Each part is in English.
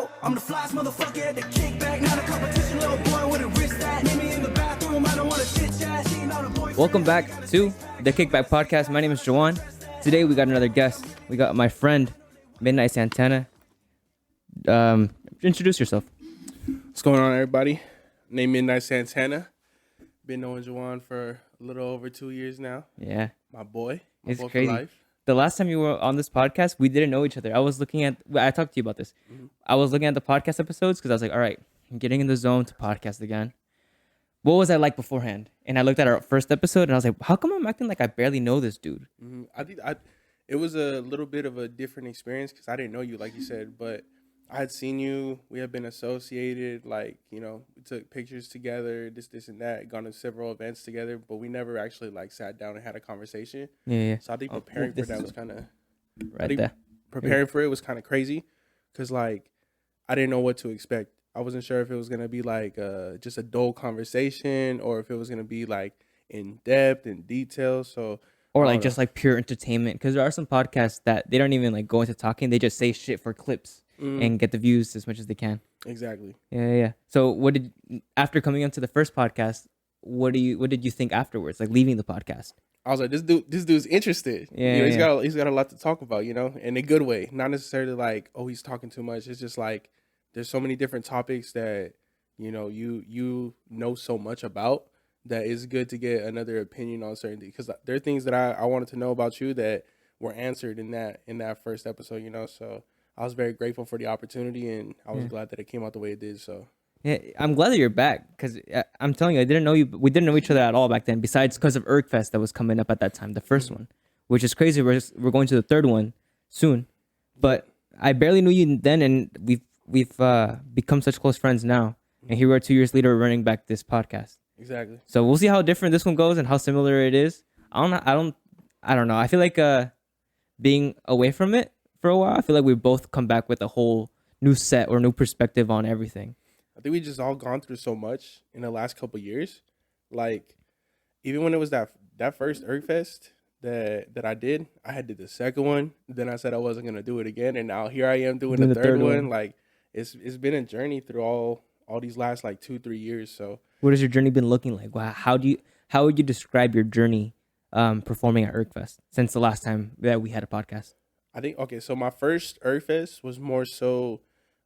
out. I'm the flyest motherfucker at the kickback. Not a competition, little boy with a wrist that. Meet me in the bathroom, I don't want to chit chat. She not a boy. Welcome back to the Kickback podcast. My name is Joan. Today we got another guest. We got my friend Midnight Santana. Introduce yourself. What's going on, everybody? Name Midnight Santana. Been knowing Joan for a little over 2 years now. Yeah, My boy. My it's boy crazy. For life. The last time you were on this podcast, we didn't know each other. I talked to you about this. I was looking at the podcast episodes because I was like, all right, I'm getting in the zone to podcast again. What was I like beforehand? And I looked at our first episode and I was like, how come I'm acting like I barely know this dude? I think it was a little bit of a different experience because I didn't know you, like you said, but I had seen you. We had been associated, like, you know, we took pictures together, this and that, gone to several events together, but we never actually like sat down and had a conversation. Yeah. So I think preparing for that was kind of There. preparing for it was kind of crazy because like I didn't know what to expect. I wasn't sure if it was gonna be like just a dull conversation or if it was gonna be like in depth and detail. So Or I like don't just like pure entertainment. Because there are some podcasts that they don't even like go into talking. They just say shit for clips and get the views as much as they can. exactly. Yeah. So after coming onto the first podcast, what did you think afterwards? Like leaving the podcast? I was like, this dude's interested. Yeah, you know, he's got a lot to talk about. You know, in a good way, not necessarily like, oh, he's talking too much. It's just like there's so many different topics that you know so much about that it's good to get another opinion on certain things because there are things that I wanted to know about you that were answered in that first episode. You know, so I was very grateful for the opportunity and I was glad that it came out the way it did. So. Yeah, I'm glad that you're back because I'm telling you, I didn't know you. We didn't know each other at all back then. Besides, because of ErgFest that was coming up at that time, the first one, which is crazy. We're going to the third one soon, but I barely knew you then, and we've become such close friends now. And here we are 2 years later, running back this podcast. Exactly. So we'll see how different this one goes and how similar it is. I don't know. I feel like being away from it for a while, I feel like we both come back with a whole new set or new perspective on everything. I think we just all gone through so much in the last couple of years. Like, even when it was that first ErgFest that I did the second one. Then I said I wasn't gonna do it again, and now here I am doing the third one. Like, it's been a journey through all these last like 2-3 years. So, what has your journey been looking like? Wow, how would you describe your journey performing at ErgFest since the last time that we had a podcast? I think so my first ErgFest was more so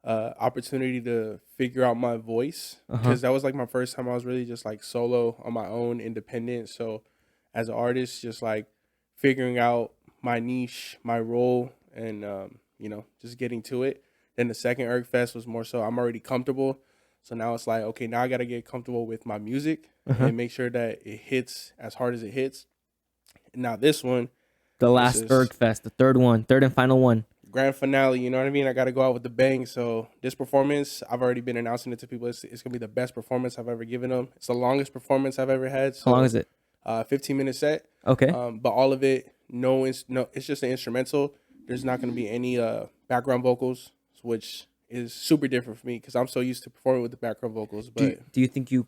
opportunity to figure out my voice because that was like my first time I was really just like solo on my own, independent. So as an artist, just like figuring out my niche, my role, and just getting to it. Then the second ErgFest was more so I'm already comfortable. So now it's like, okay, now I got to get comfortable with my music and make sure that it hits as hard as it hits. And now this one, the last ErgFest, the third and final one. Grand finale, you know what I mean? I got to go out with the bang. So this performance, I've already been announcing it to people. It's going to be the best performance I've ever given them. It's the longest performance I've ever had. So, how long is it? 15-minute set. Okay. But all of it, it's just an instrumental. There's not going to be any background vocals, which is super different for me because I'm so used to performing with the background vocals. But do you think you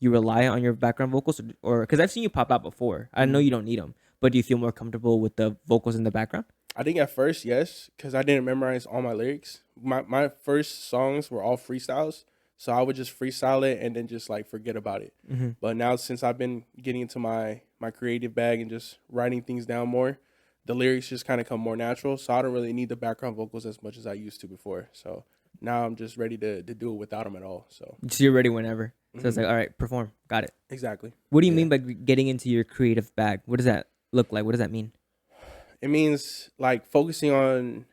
rely on your background vocals or because I've seen you pop out before. I know you don't need them, but do you feel more comfortable with the vocals in the background? I think at first, yes, because I didn't memorize all my lyrics. My first songs were all freestyles, so I would just freestyle it and then just like forget about it. But now since I've been getting into my creative bag and just writing things down more, the lyrics just kind of come more natural. So I don't really need the background vocals as much as I used to before. So now I'm just ready to do it without them at all. So you're ready whenever. So it's like, all right, perform. Got it. Exactly. What do you mean by getting into your creative bag? What does that look like? What does that mean? It means like focusing on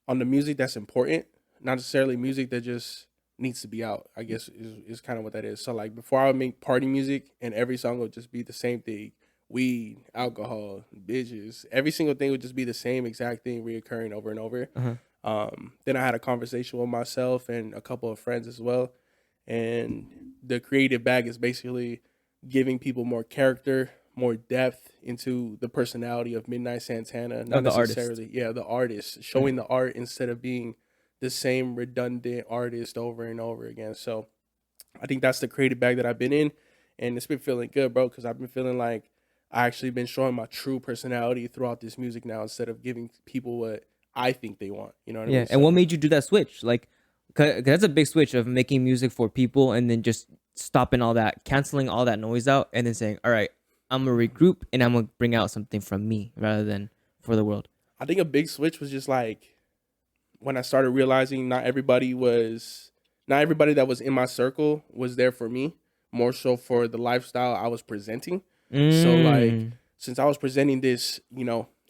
the music that's important, not necessarily music that just needs to be out, I guess is kind of what that is. So like before I would make party music and every song would just be the same thing. Weed, alcohol, bitches, every single thing would just be the same exact thing reoccurring over and over. Then I had a conversation with myself and a couple of friends as well. And the creative bag is basically giving people more character, more depth into the personality of Midnight Santana. Not necessarily, the artist, showing the art instead of being the same redundant artist over and over again. So I think that's the creative bag that I've been in. And it's been feeling good, bro, because I've been feeling like I actually been showing my true personality throughout this music now instead of giving people what I think they want. You know what I Yeah. mean? And what made you do that switch? Like, 'cause that's a big switch of making music for people and then just stopping all that, canceling all that noise out, and then saying, all right, I'm gonna regroup and I'm gonna bring out something from me rather than for the world. I think a big switch was just like when I started realizing not everybody that was in my circle was there for me, more so for the lifestyle I was presenting. So like, Mm. since I was presenting this,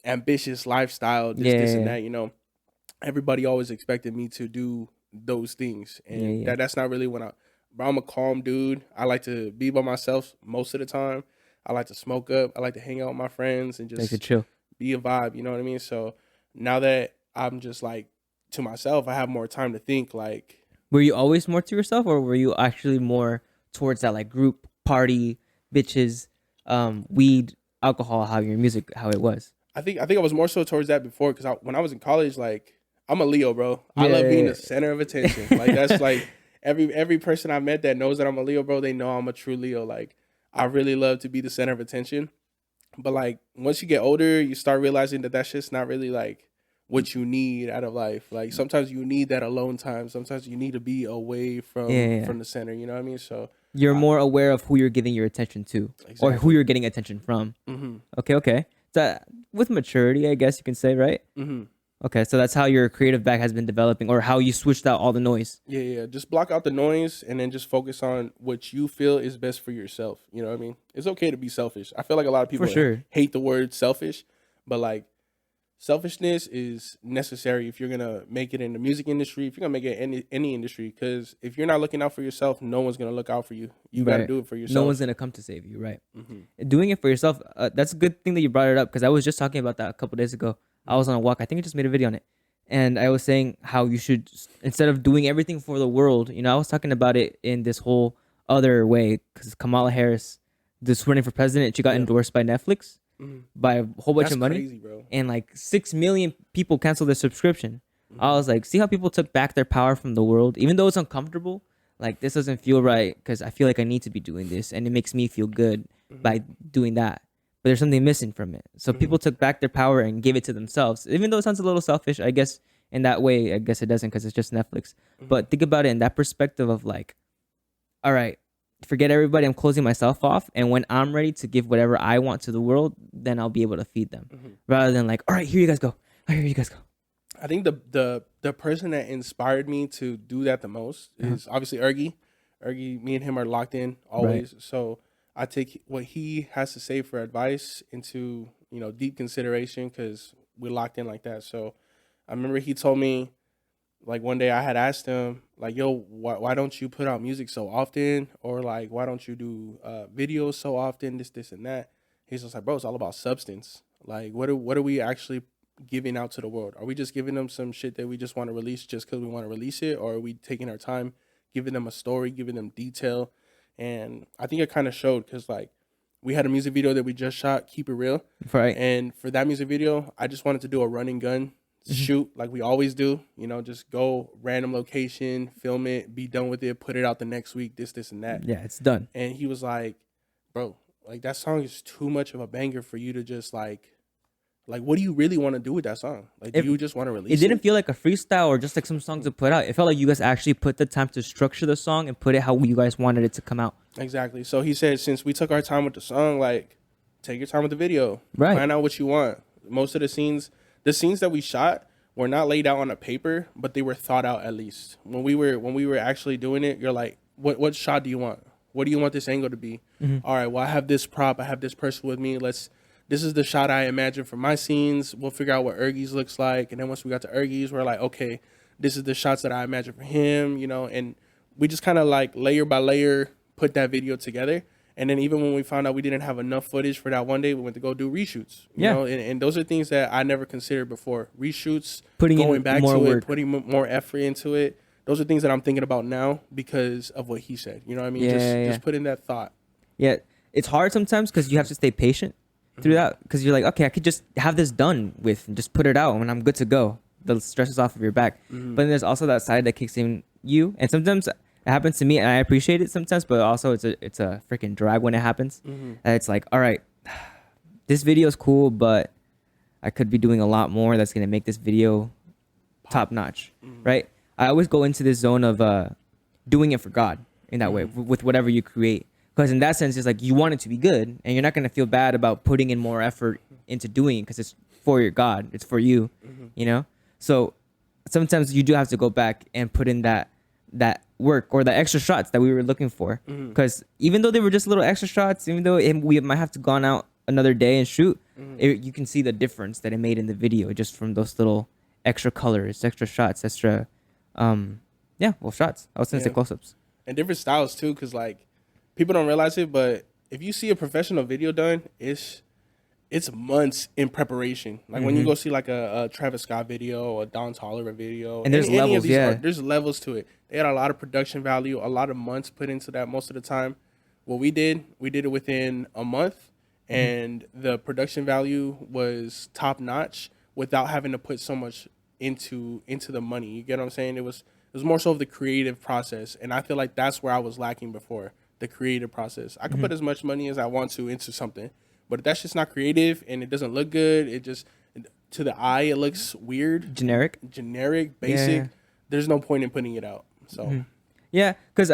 ambitious lifestyle, this and Yeah. that, everybody always expected me to do those things. And Yeah. that's not really but I'm a calm dude. I like to be by myself most of the time. I like to smoke up. I like to hang out with my friends and Like to just chill. be a vibe, you know what I mean? So now that I'm just like to myself, I have more time to think like, Were you always more to yourself, or were you actually more towards that like group party, bitches, weed, alcohol, how your music, how it was? I think I was more so towards that before because when I was in college, like I'm a Leo, bro. I love being Yeah. the center of attention. Like that's like every person I met that knows that I'm a Leo, bro. They know I'm a true Leo. Like I really love to be the center of attention. But like once you get older, you start realizing that shit's not really like what you need out of life. Like sometimes you need that alone time. Sometimes you need to be away Yeah. from the center. You know what I mean? So You're more aware of who you're giving your attention to, or who Exactly. you're getting attention from. mm-hmm, Okay. So with maturity, I guess you can say, right? mm-hmm. Okay, so that's how your creative back has been developing, or how you switched out all the noise. Yeah. Just block out the noise and then just focus on what you feel is best for yourself. You know what I mean? It's okay to be selfish. I feel like a lot of people For sure. hate the word selfish, but like selfishness is necessary if you're gonna make it in the music industry, if you're gonna make it in any industry. Because if you're not looking out for yourself, no one's gonna look out for you. You got to Right. do it for yourself. No one's gonna come to save you, right? Mm-hmm. Doing it for yourself, that's a good thing that you brought it up, because I was just talking about that a couple days ago. I was on a walk. I think I just made a video on it, and I was saying how you should, instead of doing everything for the world, I was talking about it in this whole other way, because Kamala Harris, this running for president, she got endorsed by Netflix by a whole bunch That's of money, crazy, bro. and like 6 million people canceled their subscription. I was like, see how people took back their power from the world, even though it's uncomfortable. Like, this doesn't feel right because I feel like I need to be doing this, and it makes me feel good by doing that. But there's something missing from it. So people took back their power and gave it to themselves. Even though it sounds a little selfish, I guess in that way, I guess it doesn't, because it's just Netflix. But think about it in that perspective of like, all right, forget everybody. I'm closing myself off, and when I'm ready to give whatever I want to the world, then I'll be able to feed them, rather than like, all right, here you guys go. Here you guys go. I think the person that inspired me to do that the most is obviously Ergy. Ergy, me and him are locked in always. Right. So I take what he has to say for advice into, deep consideration, because we're locked in like that. So I remember he told me, like one day I had asked him, like, yo, why don't you put out music so often? Or like, why don't you do videos so often? This, and that. He's just like, bro, it's all about substance. Like, what are we actually giving out to the world? Are we just giving them some shit that we just want to release just because we want to release it? Or are we taking our time, giving them a story, giving them detail? And I think it kind of showed, because like we had a music video that we just shot, Keep It Real. Right. And for that music video, I just wanted to do a run and gun shoot like we always do, just go random location, film it, be done with it, put it out the next week, this and that. Yeah, it's done. And he was like, bro, like that song is too much of a banger for you to just like what do you really want to do with that song? Like, do you just want to release it? It didn't feel like a freestyle or just like some songs to put out. It felt like you guys actually put the time to structure the song and put it how you guys wanted it to come out. Exactly. So he said, since we took our time with the song, like, take your time with the video. Right. Find out what you want. Most of the scenes that we shot were not laid out on a paper, but they were thought out at least. When we were actually doing it, you're like, what shot do you want? What do you want this angle to be? All right, well, I have this prop. I have this person with me. This is the shot I imagine for my scenes. We'll figure out what Ergy's looks like. And then once we got to Ergy's, we're like, okay, this is the shots that I imagine for him, and we just kind of like layer by layer put that video together. And then even when we found out we didn't have enough footage for that one day, we went to go do reshoots. You know, and those are things that I never considered before. Reshoots, going back to it, putting more effort into it. Those are things that I'm thinking about now because of what he said. You know what I mean? Just put in that thought. Yeah, it's hard sometimes because you have to stay patient through that, because you're like, okay, I could just have this done with and just put it out and I'm good to go. The stress is off of your back. But then there's also that side that kicks in you, and sometimes it happens to me and I appreciate it sometimes, but also it's a freaking drag when it happens. It's like, all right, this video is cool, but I could be doing a lot more that's gonna make this video top notch, right? I always go into this zone of doing it for God in that way with whatever you create, because in that sense, it's like you want it to be good, and you're not gonna feel bad about putting in more effort into doing it because it's for your God, it's for you, you know. So sometimes you do have to go back and put in that work or the extra shots that we were looking for, because even though they were just little extra shots, even though we might have to gone out another day and shoot, you can see the difference that it made in the video just from those little extra colors, extra shots, extra shots. I was gonna say close-ups and different styles too, because like people don't realize it, but if you see a professional video done, it's months in preparation. Like when you go see like a Travis Scott video or a Don Toliver video, and there's levels, there's levels to it. They had a lot of production value, a lot of months put into that most of the time. What we did it within a month, and the production value was top notch without having to put so much into the money. You get what I'm saying? It was more so of the creative process, and I feel like that's where I was lacking before, the creative process. I could put as much money as I want to into something, but if that's just not creative and it doesn't look good, it just, to the eye, it looks weird, generic, basic. There's no point in putting it out. So because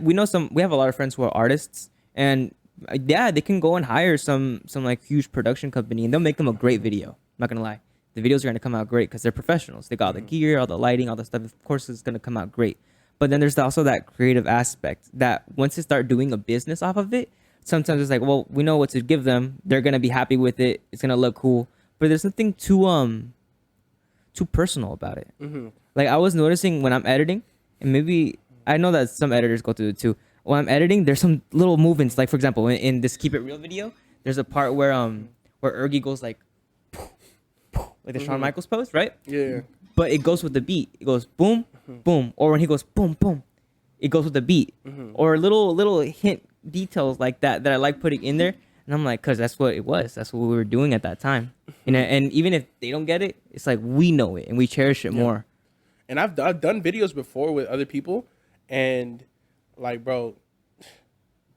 we have a lot of friends who are artists, and they can go and hire some like huge production company, and they'll make them a great video. I'm not gonna lie, the videos are gonna come out great because they're professionals. They got all the gear, all the lighting, all the stuff. Of course, it's gonna come out great. But then there's also that creative aspect that once you start doing a business off of it, sometimes it's like, well, we know what to give them. They're gonna be happy with it. It's gonna look cool. But there's nothing too personal about it. Like I was noticing when I'm editing, and maybe I know that some editors go through it too. When I'm editing, there's some little movements. Like for example, in this Keep It Real video, there's a part where Ergy goes like the Shawn Michaels pose, right? Yeah. But it goes with the beat. It goes boom, boom. Or when he goes boom, boom, it goes with the beat. Or little hint details like that I like putting in there. And I'm like, because that's what it was. That's what we were doing at that time. And even if they don't get it, it's like we know it and we cherish it more. And I've done videos before with other people, and like, bro,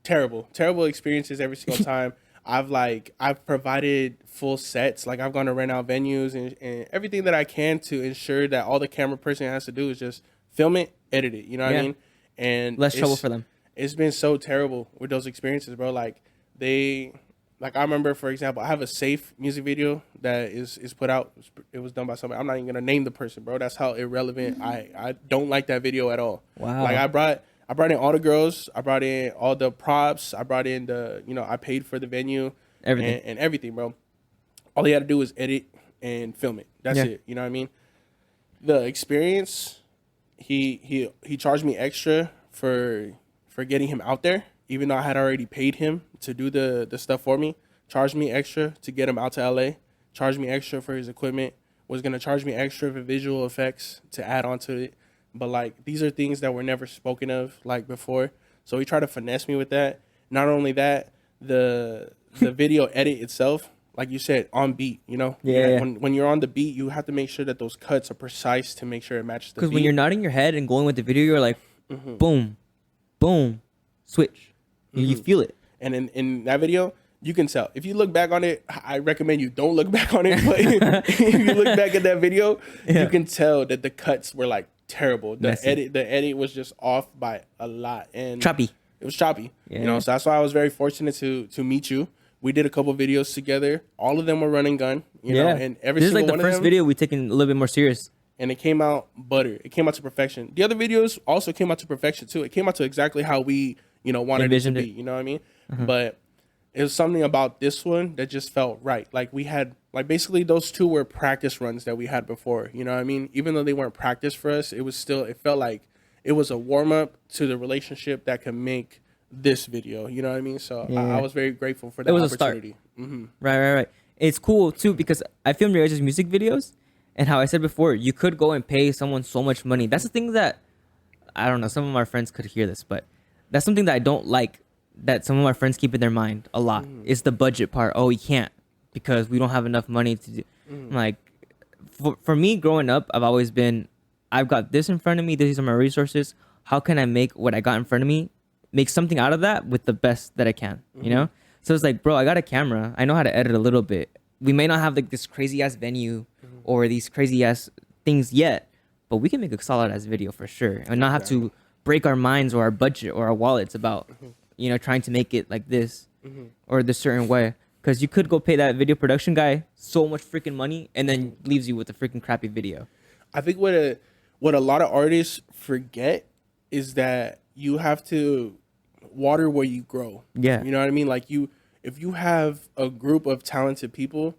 terrible experiences every single time. I've provided full sets. Like I've gone to rent out venues and everything that I can to ensure that all the camera person has to do is just film it, edit it. You know what I mean? And less trouble for them. It's been so terrible with those experiences, bro. Like I remember, for example, I have a Safe music video that is put out. It was done by somebody. I'm not even gonna name the person, bro. That's how irrelevant. I don't like that video at all. Wow. Like I brought in all the girls. I brought in all the props. I brought in I paid for the venue, everything and everything, bro. All he had to do was edit and film it. That's it. You know what I mean? The experience, he charged me extra for getting him out there, even though I had already paid him to do the stuff for me. Charged me extra to get him out to LA. Charged me extra for his equipment. Was gonna charge me extra for visual effects to add onto it. But like these are things that were never spoken of like before. So he tried to finesse me with that. Not only that, the video edit itself, like you said, on beat, you know? Yeah. When you're on the beat, you have to make sure that those cuts are precise to make sure it matches the beat. Because when you're nodding your head and going with the video, you're like, boom, boom, switch. You feel it. And in that video, you can tell. If you look back on it, I recommend you don't look back on it. But if you look back at that video, you can tell that the cuts were like terrible. The edit was just off by a lot, and choppy. It was choppy. You know, so that's why I was very fortunate to meet you. We did a couple videos together. All of them were running gun. You know, and every this is single like the one first of them, video we taken a little bit more serious. And it came out butter. It came out to perfection. The other videos also came out to perfection too. It came out to exactly how we, wanted envisioned it to be. You know what I mean? But it was something about this one that just felt right. Like we had, like basically those two were practice runs that we had before. You know what I mean? Even though they weren't practice for us, it felt like it was a warm up to the relationship that could make this video. You know what I mean? So I was very grateful for that opportunity. Right. It's cool too because I filmed your guys' music videos, and how I said before, you could go and pay someone so much money. That's the thing that I don't know. Some of my friends could hear this, but that's something that I don't like. That some of my friends keep in their mind a lot is the budget part. Oh, we can't because we don't have enough money to do. Like for me growing up, I've always been, I've got this in front of me. These are my resources. How can I make what I got in front of me, make something out of that with the best that I can, you know? So it's like, bro, I got a camera. I know how to edit a little bit. we may not have like this crazy ass venue or these crazy ass things yet, but we can make a solid ass video for sure, and not have to break our minds or our budget or our wallets about, trying to make it like this or this certain way. Because you could go pay that video production guy so much freaking money and then leaves you with a freaking crappy video. I think what a lot of artists forget is that you have to water where you grow. Yeah. You know what I mean? Like if you have a group of talented people,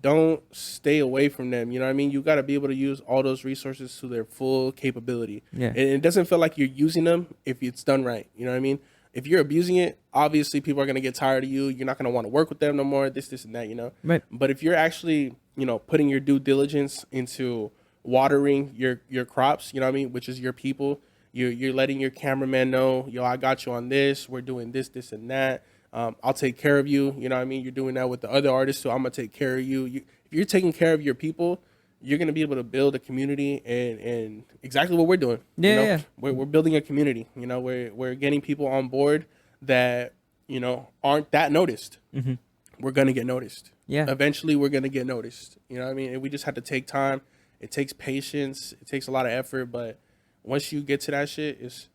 don't stay away from them. You know what I mean? You got to be able to use all those resources to their full capability. Yeah. And it doesn't feel like you're using them if it's done right. You know what I mean? If you're abusing it, obviously people are going to get tired of you. You're not going to want to work with them no more, this, and that, Right. But if you're actually, putting your due diligence into watering your crops, you know what I mean, which is your people, you're letting your cameraman know, yo, I got you on this. We're doing this, and that. I'll take care of you. You know what I mean? You're doing that with the other artists, so I'm going to take care of you. If you're taking care of your people, you're going to be able to build a community and exactly what we're doing. Yeah. We're building a community. We're getting people on board that, aren't that noticed. We're going to get noticed. Yeah. Eventually we're going to get noticed. You know what I mean? And we just have to take time. It takes patience. It takes a lot of effort. But once you get to that shit, it's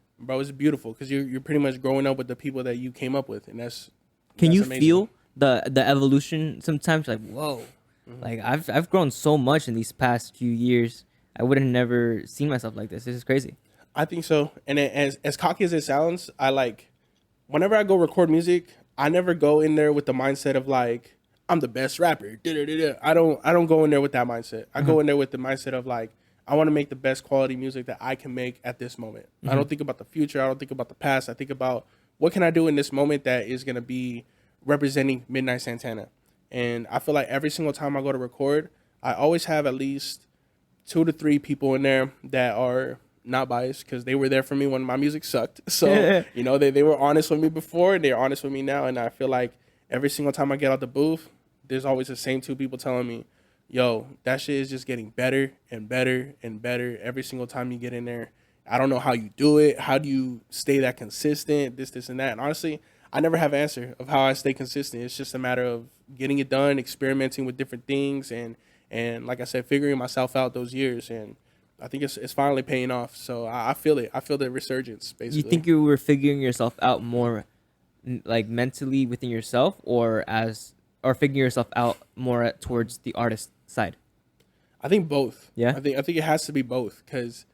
beautiful because you're pretty much growing up with the people that you came up with. And that's you amazing. feel the evolution sometimes? Like, whoa. Like I've grown so much in these past few years. I would have never seen myself like this. This is crazy. I think so. And as cocky as it sounds, whenever I go record music, I never go in there with the mindset of like, I'm the best rapper. I don't go in there with that mindset. I go in there with the mindset of like, I want to make the best quality music that I can make at this moment. I don't think about the future. I don't think about the past. I think about what can I do in this moment that is going to be representing Midnight Santana. And I feel like every single time I go to record, I always have at least 2 to 3 people in there that are not biased because they were there for me when my music sucked. So, they were honest with me before and they're honest with me now. And I feel like every single time I get out the booth, there's always the same 2 people telling me, yo, that shit is just getting better and better and better every single time you get in there. I don't know how you do it. How do you stay that consistent? This, and that. And honestly, I never have an answer of how I stay consistent. It's just a matter of getting it done, experimenting with different things, and like I said, figuring myself out those years. And I think it's finally paying off. So I feel it. I feel the resurgence, basically. You think you were figuring yourself out more like mentally within yourself or figuring yourself out more towards the artist side? I think both. Yeah? I think it has to be both because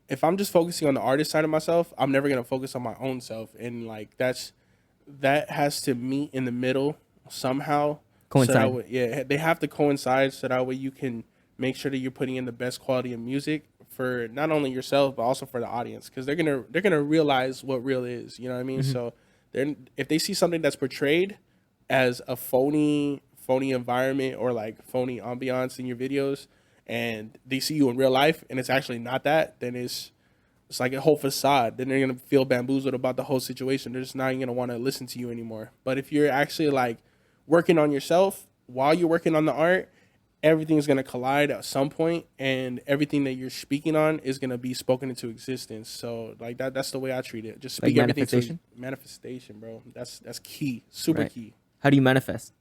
if I'm just focusing on the artist side of myself, I'm never going to focus on my own self. And like that has to meet in the middle somehow. Coincide. They have to coincide so that way you can make sure that you're putting in the best quality of music for not only yourself but also for the audience because they're gonna realize what real is. You know what I mean? So if they see something that's portrayed as a phony environment or like phony ambiance in your videos, and they see you in real life and it's actually not that, then it's like a whole facade. Then they're gonna feel bamboozled about the whole situation. They're just not even gonna want to listen to you anymore. But if you're actually like working on yourself while you're working on the art, everything's gonna collide at some point, and everything that you're speaking on is gonna be spoken into existence. So like that's the way I treat it. Just speak like everything manifestation, bro. That's key, super key. How do you manifest?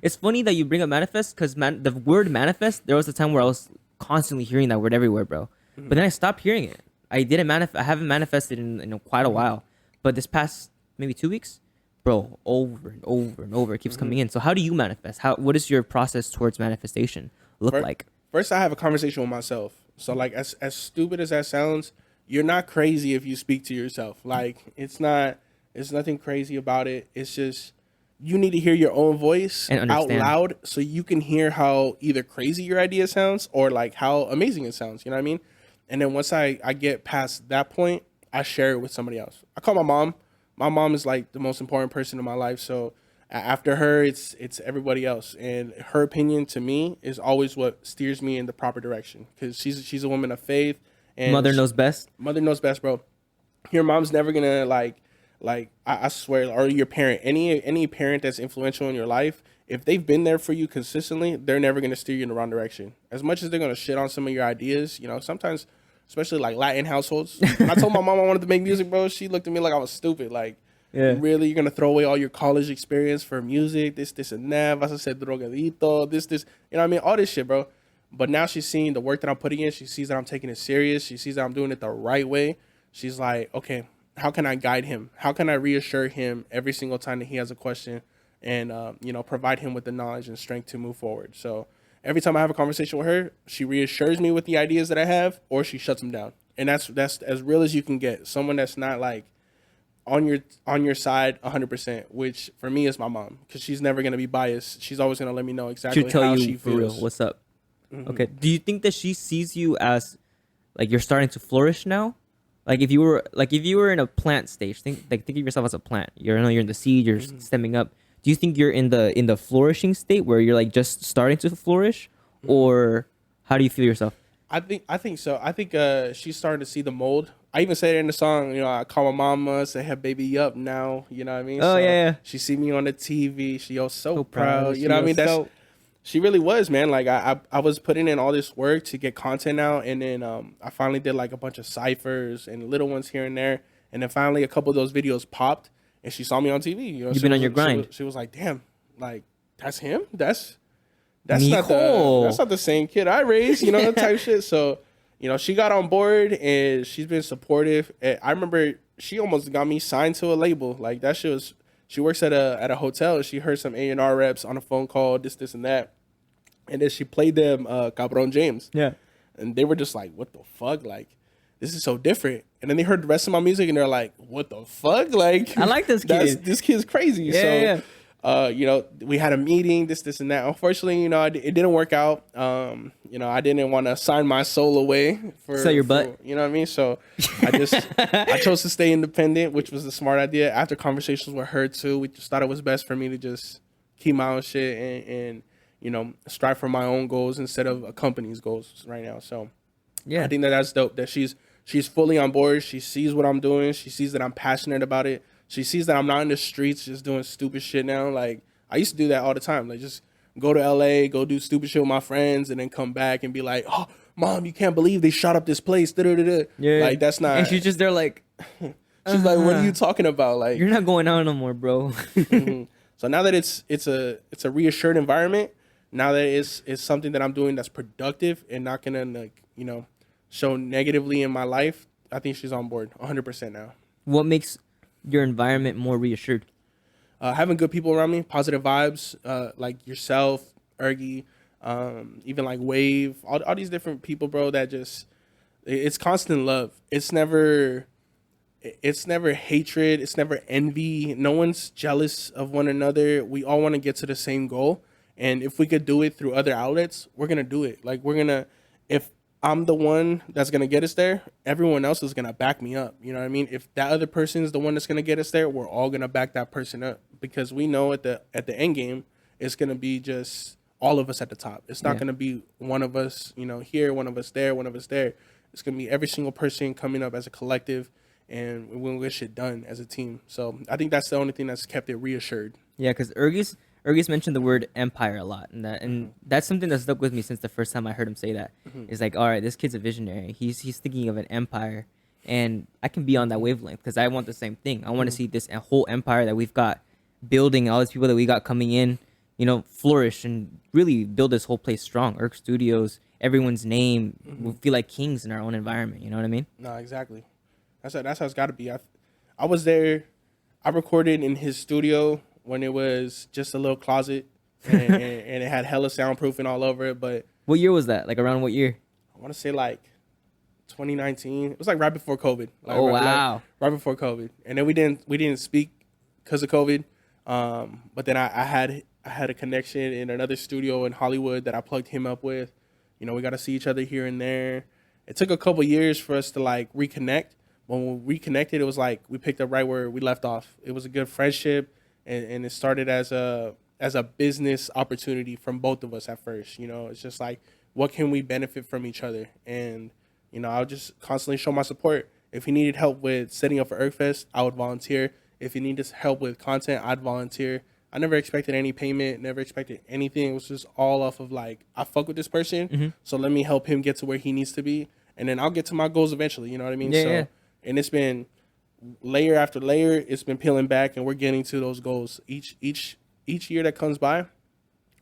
It's funny that you bring up manifest because the word manifest, there was a time where I was constantly hearing that word everywhere, bro. But then I stopped hearing it. I haven't manifested in quite a while. But this past maybe 2 weeks, bro, over and over and over, it keeps coming in. So how do you manifest? What is your process towards manifestation look like? First, I have a conversation with myself. So like as stupid as that sounds, you're not crazy if you speak to yourself. Like it's nothing crazy about it. It's just you need to hear your own voice out loud so you can hear how either crazy your idea sounds or like how amazing it sounds. You know what I mean? And then once I get past that point, I share it with somebody else. I call my mom. My mom is like the most important person in my life. So after her, it's everybody else. And her opinion to me is always what steers me in the proper direction because she's a woman of faith. And Mother knows best. Mother knows best, bro. Your mom's never gonna like I swear, or your parent, any parent that's influential in your life, if they've been there for you consistently, they're never gonna steer you in the wrong direction. As much as they're gonna shit on some of your ideas, sometimes, especially like Latin households. When I told my mom I wanted to make music, bro, she looked at me like I was stupid. Like Yeah. Really, you're gonna throw away all your college experience for music, this and that. Vas a ser drogadito, this, you know what I mean? All this shit, bro. But now she's seeing the work that I'm putting in. She sees that I'm taking it serious. She sees that I'm doing it the right way. She's like, okay, how can I guide him? How can I reassure him every single time that he has a question, and you know, provide him with the knowledge and strength to move forward? So every time I have a conversation with her, she reassures me with the ideas that I have, or she shuts them down. And that's as real as you can get. Someone that's not like on your side 100%, which for me is my mom, because she's never gonna be biased. She's always gonna let me know exactly She'll tell how you she for real feels. what's up. Okay. Do you think that she sees you as like you're starting to flourish now? Like if you were in a plant stage, think of yourself as a plant. You're in the seed, you're stemming up. Do you think you're in the flourishing state where you're like just starting to flourish, or how do you feel yourself? I think so. I think she's starting to see the mold. I even said it in the song, you know, I call my mama, say, hey, baby, up now. You know what I mean? Oh, so yeah. She see me on the TV. She was so proud. proud. You know what I mean? That's she really was, man. Like I was putting in all this work to get content out, and then I finally did like a bunch of ciphers and little ones here and there, and then finally a couple of those videos popped, and she saw me on TV. You know, You've been on your grind. She was like, damn, like that's him. That's Nicole. not the same kid I raised, you know, type shit. So, you know, she got on board and she's been supportive. And I remember she almost got me signed to a label. Like that shit was. She works at a hotel, and she heard some A&R reps on a phone call, this and that, and then she played them Cabron James. Yeah. And they were just like, what the fuck? Like, this is so different. And then they heard the rest of my music and they're like, what the fuck? Like, I like this kid. This kid's crazy. Yeah, So, yeah. you know, we had a meeting, this and that. Unfortunately, you know, it didn't work out. You know, I didn't want to sign my soul away for Sell your butt. you know what I mean? So I chose to stay independent, which was the smart idea. After conversations with her too, we just thought it was best for me to just keep my own shit and you know, strive for my own goals instead of a company's goals right now. So Yeah. I think that's dope that she's fully on board. She sees what I'm doing. She sees that I'm passionate about it. She sees that I'm not in the streets just doing stupid shit now. Like I used to do that all the time. Like just go to LA, go do stupid shit with my friends, and then come back and be like, oh, mom, you can't believe they shot up this place. Da-da-da-da. Yeah. Like that's not. And she's just there like, She's like, what are you talking about? Like you're not going out no more, bro. So now that it's a reassured environment, now that it's something that I'm doing that's productive and not gonna like, you know, show negatively in my life, I think she's on board 100% now. What makes your environment more reassured? Having good people around me, positive vibes, like yourself, Ergy, even like Wave, all these different people, bro, that just, it's constant love. It's never hatred. It's never envy. No one's jealous of one another. We all want to get to the same goal. And if we could do it through other outlets, we're going to do it. Like if I'm the one that's going to get us there, everyone else is going to back me up. You know what I mean? If that other person is the one that's going to get us there, we're all going to back that person up, because we know at the end game, it's going to be just all of us at the top. It's not going to be one of us, you know, here, one of us there, one of us there. It's going to be every single person coming up as a collective, and we'll get shit done as a team. So I think that's the only thing that's kept it reassured. Yeah, because Ergis mentioned the word empire a lot, and that's something that stuck with me since the first time I heard him say that. It's like, all right, this kid's a visionary. He's thinking of an empire, and I can be on that wavelength because I want the same thing. I want to see this whole empire that we've got building, all these people that we got coming in, you know, flourish and really build this whole place strong. Erk Studios, everyone's name, we feel like kings in our own environment. You know what I mean? No, exactly. That's how it's got to be. I was there. I recorded in his studio when it was just a little closet, and it had hella soundproofing all over it. But What year was that? Like around what year? I want to say like 2019. It was like right before COVID. Like, Oh, wow. Right before COVID, and then we didn't speak because of COVID. But then I had a connection in another studio in Hollywood that I plugged him up with. You know, we got to see each other here and there. It took a couple years for us to like reconnect. When we reconnected, it was like we picked up right where we left off. It was a good friendship, and it started as a business opportunity from both of us at first. You know, it's just like, what can we benefit from each other? And, you know, I'll just constantly show my support. If he needed help with setting up for ErkFest, I would volunteer. If he needed help with content, I'd volunteer. I never expected any payment, never expected anything. It was just all off of like, I fuck with this person, so let me help him get to where he needs to be. And then I'll get to my goals eventually, you know what I mean? Yeah. And it's been layer after layer, it's been peeling back, and we're getting to those goals. Each year that comes by,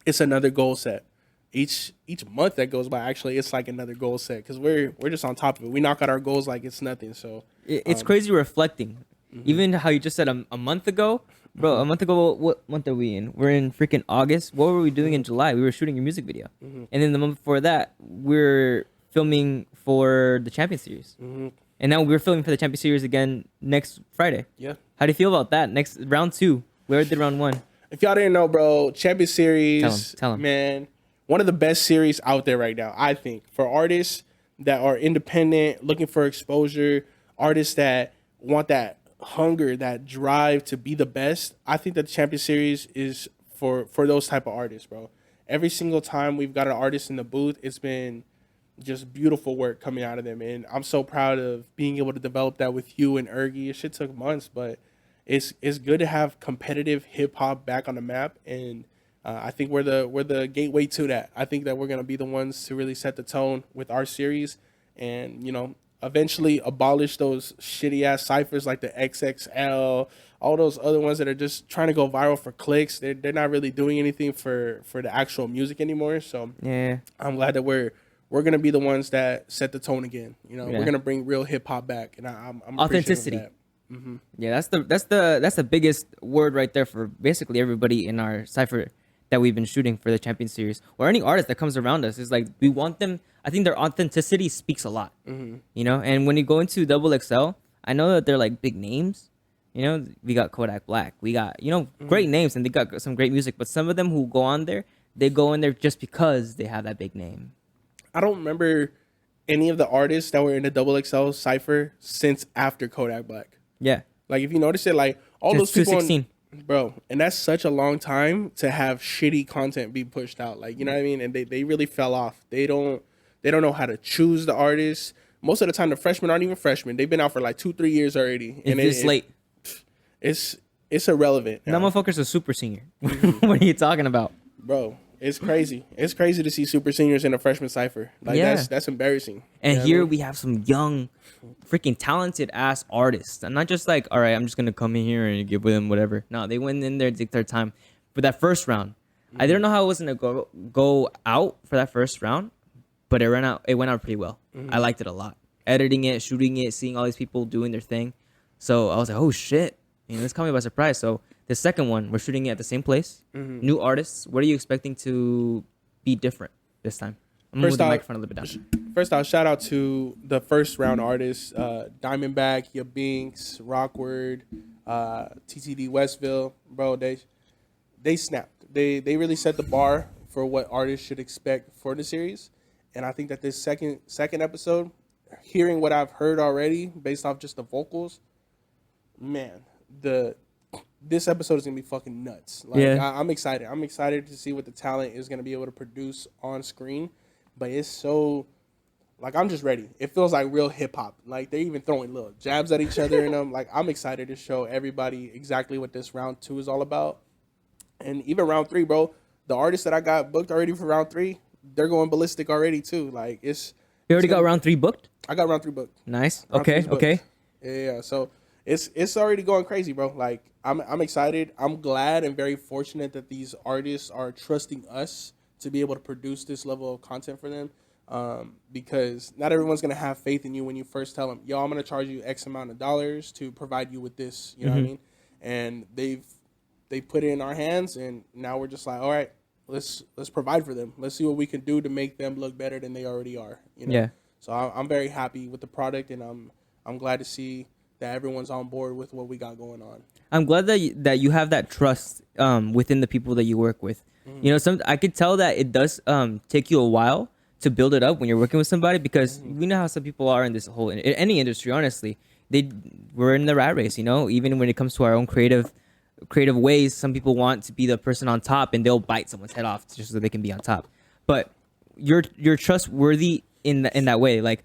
it's another goal set. Each month that goes by, actually, it's like another goal set because we're just on top of it. We knock out our goals like it's nothing. So It's crazy reflecting. Even how you just said a month ago, bro. A month ago, what month are we in? We're in freaking August. What were we doing in July? We were shooting your music video, and then the month before that, we're filming for the Champion Series, and now we're filming for the Champion Series again next Friday. Yeah. How do you feel about that? Next round 2. Where did round 1? If y'all didn't know, bro, Champion Series, Tell 'em. man, one of the best series out there right now, I think, for artists that are independent, looking for exposure, artists that want that hunger, that drive to be the best. I think that the Champion Series is for those type of artists, bro. Every single time we've got an artist in the booth, it's been just beautiful work coming out of them, and I'm so proud of being able to develop that with you and Ergy. It shit took months, but it's good to have competitive hip hop back on the map, and I think we're the gateway to that. I think that we're gonna be the ones to really set the tone with our series, and eventually abolish those shitty ass ciphers like the XXL, all those other ones that are just trying to go viral for clicks. They're not really doing anything for the actual music anymore. So Yeah. I'm glad that we're gonna be the ones that set the tone again. Yeah. We're gonna bring real hip hop back, and I'm Authenticity. appreciative of that. Yeah, that's the biggest word right there for basically everybody in our cipher that we've been shooting for the Champion Series, or any artist that comes around us. Is like, we want them. I think their authenticity speaks a lot. And when you go into Double XL, I know that they're like big names. We got Kodak Black, we got great names, and they got some great music. But some of them who go on there, they go in there just because they have that big name. I don't remember any of the artists that were in the Double XL cipher since after Kodak Black. Yeah, Like, if you notice it, like all Since those people, 2016. bro, and that's such a long time to have shitty content be pushed out. Like, you know what I mean? And they really fell off. They don't know how to choose the artists. Most of the time, the freshmen aren't even freshmen. They've been out for like 2-3 years already, and it's late. It's irrelevant. That motherfucker's a super senior. What are you talking about? Bro, it's crazy. It's crazy to see super seniors in a freshman cipher. Like, Yeah. that's embarrassing. And You know what I here mean? we have some young, freaking talented ass artists. And not just like, all right, I'm just going to come in here and give them whatever. No, they went in there to take their time. For that first round, I didn't know how it was going to go out for that first round, but it went out pretty well. I liked it a lot. Editing it, shooting it, seeing all these people doing their thing. So I was like, oh shit, this caught me by surprise. So the second one, we're shooting it at the same place. New artists. What are you expecting to be different this time? I'm gonna move the microphone a little bit down. First off, shout out to the first round artists, Diamondback, Ya Binks, Rockward, TTD Westville. Bro, they snapped. They really set the bar for what artists should expect for the series. And I think that this second episode, hearing what I've heard already based off just the vocals, man, this episode is gonna be fucking nuts. Like, Yeah. I'm excited. I'm excited to see what the talent is gonna be able to produce on screen. But it's so, like, I'm just ready. It feels like real hip hop. Like, they're even throwing little jabs at each other, and like, I'm excited to show everybody exactly what this round 2 is all about. And even round 3, bro, the artists that I got booked already for round 3, they're going ballistic already too. Like, You already got round 3 booked? I got round 3 booked. Nice. Round 3 Okay. is booked. Okay. Yeah. So it's already going crazy, bro. Like, I'm excited. I'm glad and very fortunate that these artists are trusting us to be able to produce this level of content for them. Because not everyone's gonna have faith in you when you first tell them, yo, I'm gonna charge you X amount of dollars to provide you with this. You know what I mean? And they put it in our hands, and now we're just like, all right, let's provide for them. Let's see what we can do to make them look better than they already are. Yeah. So I'm very happy with the product, and I'm glad to see that everyone's on board with what we got going on. I'm glad that you have that trust within the people that you work with. I could tell that it does take you a while to build it up when you're working with somebody, because we know how some people are in this whole in any industry. Honestly, we're in the rat race. Even when it comes to our own creative ways, some people want to be the person on top, and they'll bite someone's head off just so they can be on top. But you're trustworthy in that way. Like,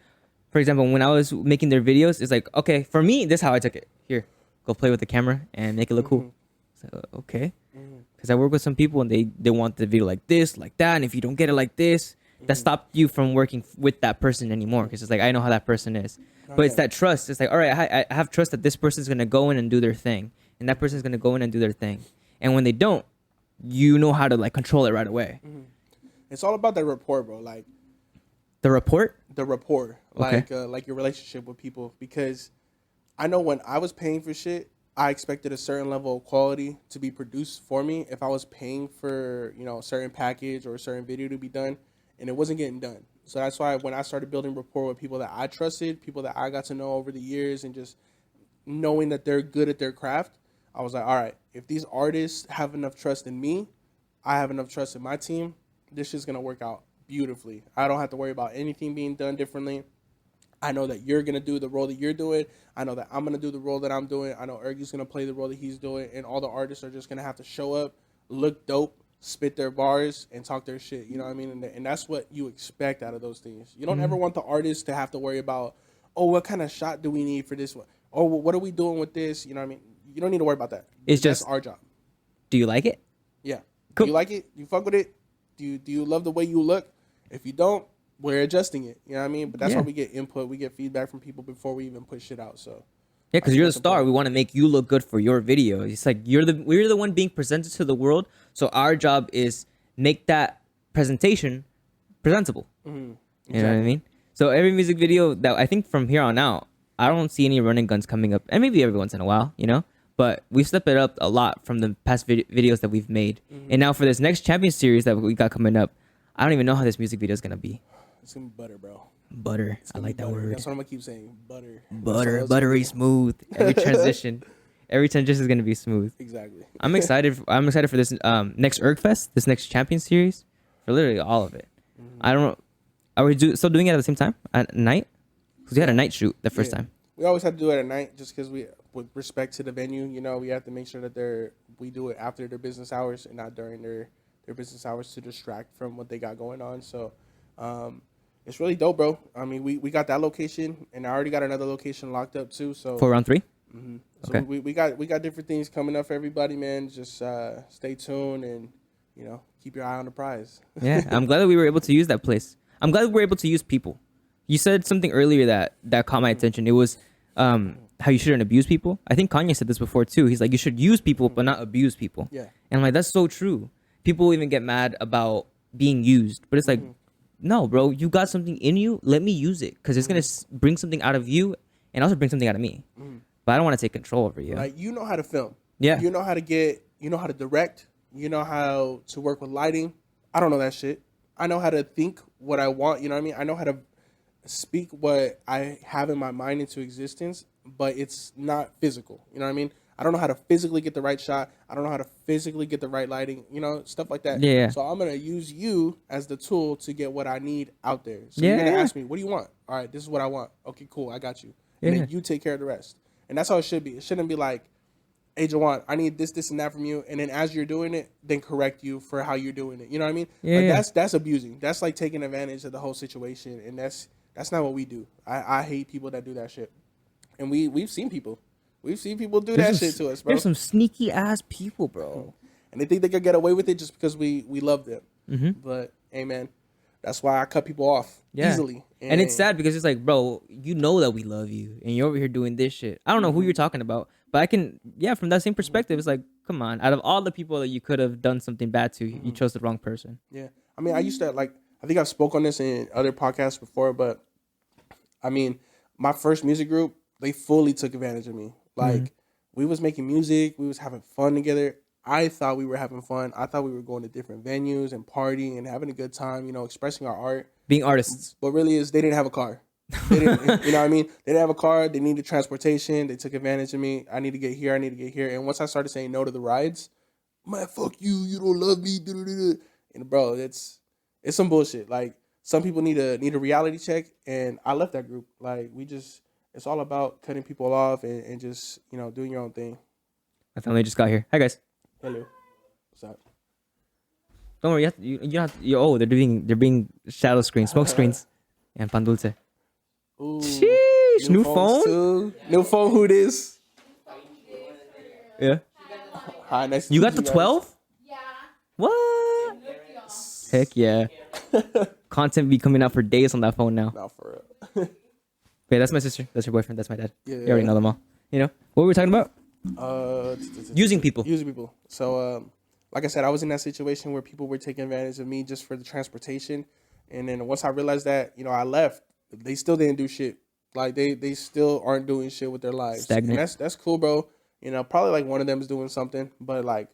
for example, when I was making their videos, it's like, okay, for me, this is how I took it. Here, go play with the camera and make it look cool. So, okay. Because I work with some people, and they want the video like this, like that, and if you don't get it like this, that stopped you from working with that person anymore, because it's like I know how that person is. But it's that trust. It's like, all right, I have trust that this person's gonna go in and do their thing, and that person's gonna go in and do their thing. And when they don't, you know how to like control it right away. It's all about the rapport, bro. Like The report. the rapport, Okay. like your relationship with people. Because I know when I was paying for shit, I expected a certain level of quality to be produced for me. If I was paying for, you know, a certain package or a certain video to be done, and it wasn't getting done. So that's why when I started building rapport with people that I trusted, people that I got to know over the years, and just knowing that they're good at their craft, I was like, all right, if these artists have enough trust in me, I have enough trust in my team, this shit's gonna work out beautifully. I don't have to worry about anything being done differently. I know that you're gonna do the role that you're doing. I know that I'm gonna do the role that I'm doing. I know Ergy's gonna play the role that he's doing, and all the artists are just gonna have to show up, look dope, spit their bars, and talk their shit. You know what I mean? And that's what you expect out of those things. You don't ever want the artist to have to worry about, oh, what kind of shot do we need for this one? Oh, what are we doing with this? You know what I mean? You don't need to worry about that. It's That's just our job. Do you like it? Yeah. Cool. Do you like it? You fuck with it? Do you love the way you look? If you don't, we're adjusting it. You know what I mean? But that's why we get input. We get feedback from people before we even put shit out. So Yeah, because you're the star. We want to make you look good for your video. It's like we're the one being presented to the world. So our job is make that presentation presentable. You know what I mean? So every music video that I think from here on out, I don't see any running guns coming up, and maybe every once in a while, you know. But we've stepped it up a lot from the past videos that we've made. And now for this next champion series that we got coming up, I don't even know how this music video is gonna be. it's gonna be butter, bro. Butter. I like that word. That's what I'm gonna keep saying. Butter. Butter, buttery smooth. Every transition is gonna be smooth. Exactly. I'm excited. I'm excited for this next ErgFest, this next champion series, for literally all of it. I don't know. Are we still doing it at the same time at night? Because we had a night shoot the first time. We always have to do it at night, just because with respect to the venue, you know, we have to make sure that we do it after their business hours and not during their business hours to distract from what they got going on. So, it's really dope, bro. I mean, we got that location, and I already got another location locked up too. So For round 3. So Okay. we got different things coming up for everybody, man. Just stay tuned and, you know, keep your eye on the prize. Yeah, I'm glad that we were able to use that place. I'm glad we were able to use people. You said something earlier that caught my attention. It was how you shouldn't abuse people. I think Kanye said this before too. He's like, you should use people but not abuse people. Yeah. And I'm like, that's so true. People even get mad about being used, but it's like, no, bro, you got something in you. Let me use it, because it's gonna bring something out of you and also bring something out of me. But I don't want to take control over you. Like, you know how to film. Yeah. You know how to direct. You know how to work with lighting. I don't know that shit. I know how to think what I want. You know what I mean? I know how to speak what I have in my mind into existence, but it's not physical. You know what I mean? I don't know how to physically get the right shot. I don't know how to physically get the right lighting, you know, stuff like that. Yeah. So I'm going to use you as the tool to get what I need out there. So Yeah. you're going to ask me, what do you want? All right, this is what I want. Okay, cool. I got you. And Yeah. then you take care of the rest. And that's how it should be. It shouldn't be like, hey, Joan, I need this, and that from you. And then as you're doing it, then correct you for how you're doing it. You know what I mean? Yeah, Like, yeah. that's abusing. That's like taking advantage of the whole situation. And that's not what we do. I hate people that do that shit. And we've seen people. We've seen people do that shit to us, bro. There's some sneaky ass people, bro. And they think they could get away with it just because we love them. But, hey, man, that's why I cut people off easily. And it's sad because it's like, bro, you know that we love you, and you're over here doing this shit. I don't know who you're talking about, but I can, from that same perspective, it's like, come on. Out of all the people that you could have done something bad to, you chose the wrong person. Yeah. I mean, I used to, like, I think I've spoke on this in other podcasts before, but, I mean, my first music group, they fully took advantage of me. Like, we was making music, we was having fun together. I thought we were having fun. I thought we were going to different venues and partying and having a good time, you know, expressing our art. Being artists. What really is, they didn't have a car. They didn't, you know what I mean? They didn't have a car. They needed transportation. They took advantage of me. I need to get here. I need to get here. And once I started saying no to the rides, man, fuck you. You don't love me. And bro, it's some bullshit. Like, some people need a reality check. And I left that group. Like, it's all about cutting people off and just, you know, doing your own thing. My family just got here. Hi, guys. Hello. What's up? Don't worry. They're being shadow screens, smoke screens. And pan dulce. Ooh, Sheesh, new phones phone? too. New phone, who this? Yeah. Hi, nice to You meet got the guys. 12? Yeah. What? Heck yeah. Content be coming out for days on that phone now. No, for real. Okay, that's my sister. That's your boyfriend. That's my dad. Yeah. You already know them all. You know what were we talking about? Using people. Using people. So, like I said, I was in that situation where people were taking advantage of me just for the transportation. And then once I realized that, you know, I left, they still didn't do shit. Like they still aren't doing shit with their lives. Stagnant. And that's cool, bro. You know, probably like one of them is doing something, but like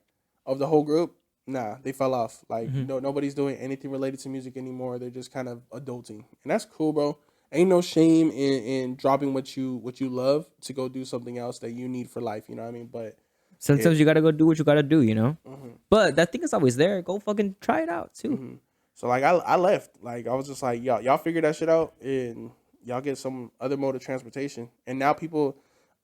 of the whole group, nah, they fell off. Like nobody's doing anything related to music anymore. They're just kind of adulting. And that's cool, bro. Ain't no shame in dropping what you love to go do something else that you need for life, you know what I mean? But Sometimes you gotta go do what you gotta do, you know. But that thing is always there. Go fucking try it out too. so like I left. Like I was just like, y'all figure that shit out and y'all get some other mode of transportation. And now people,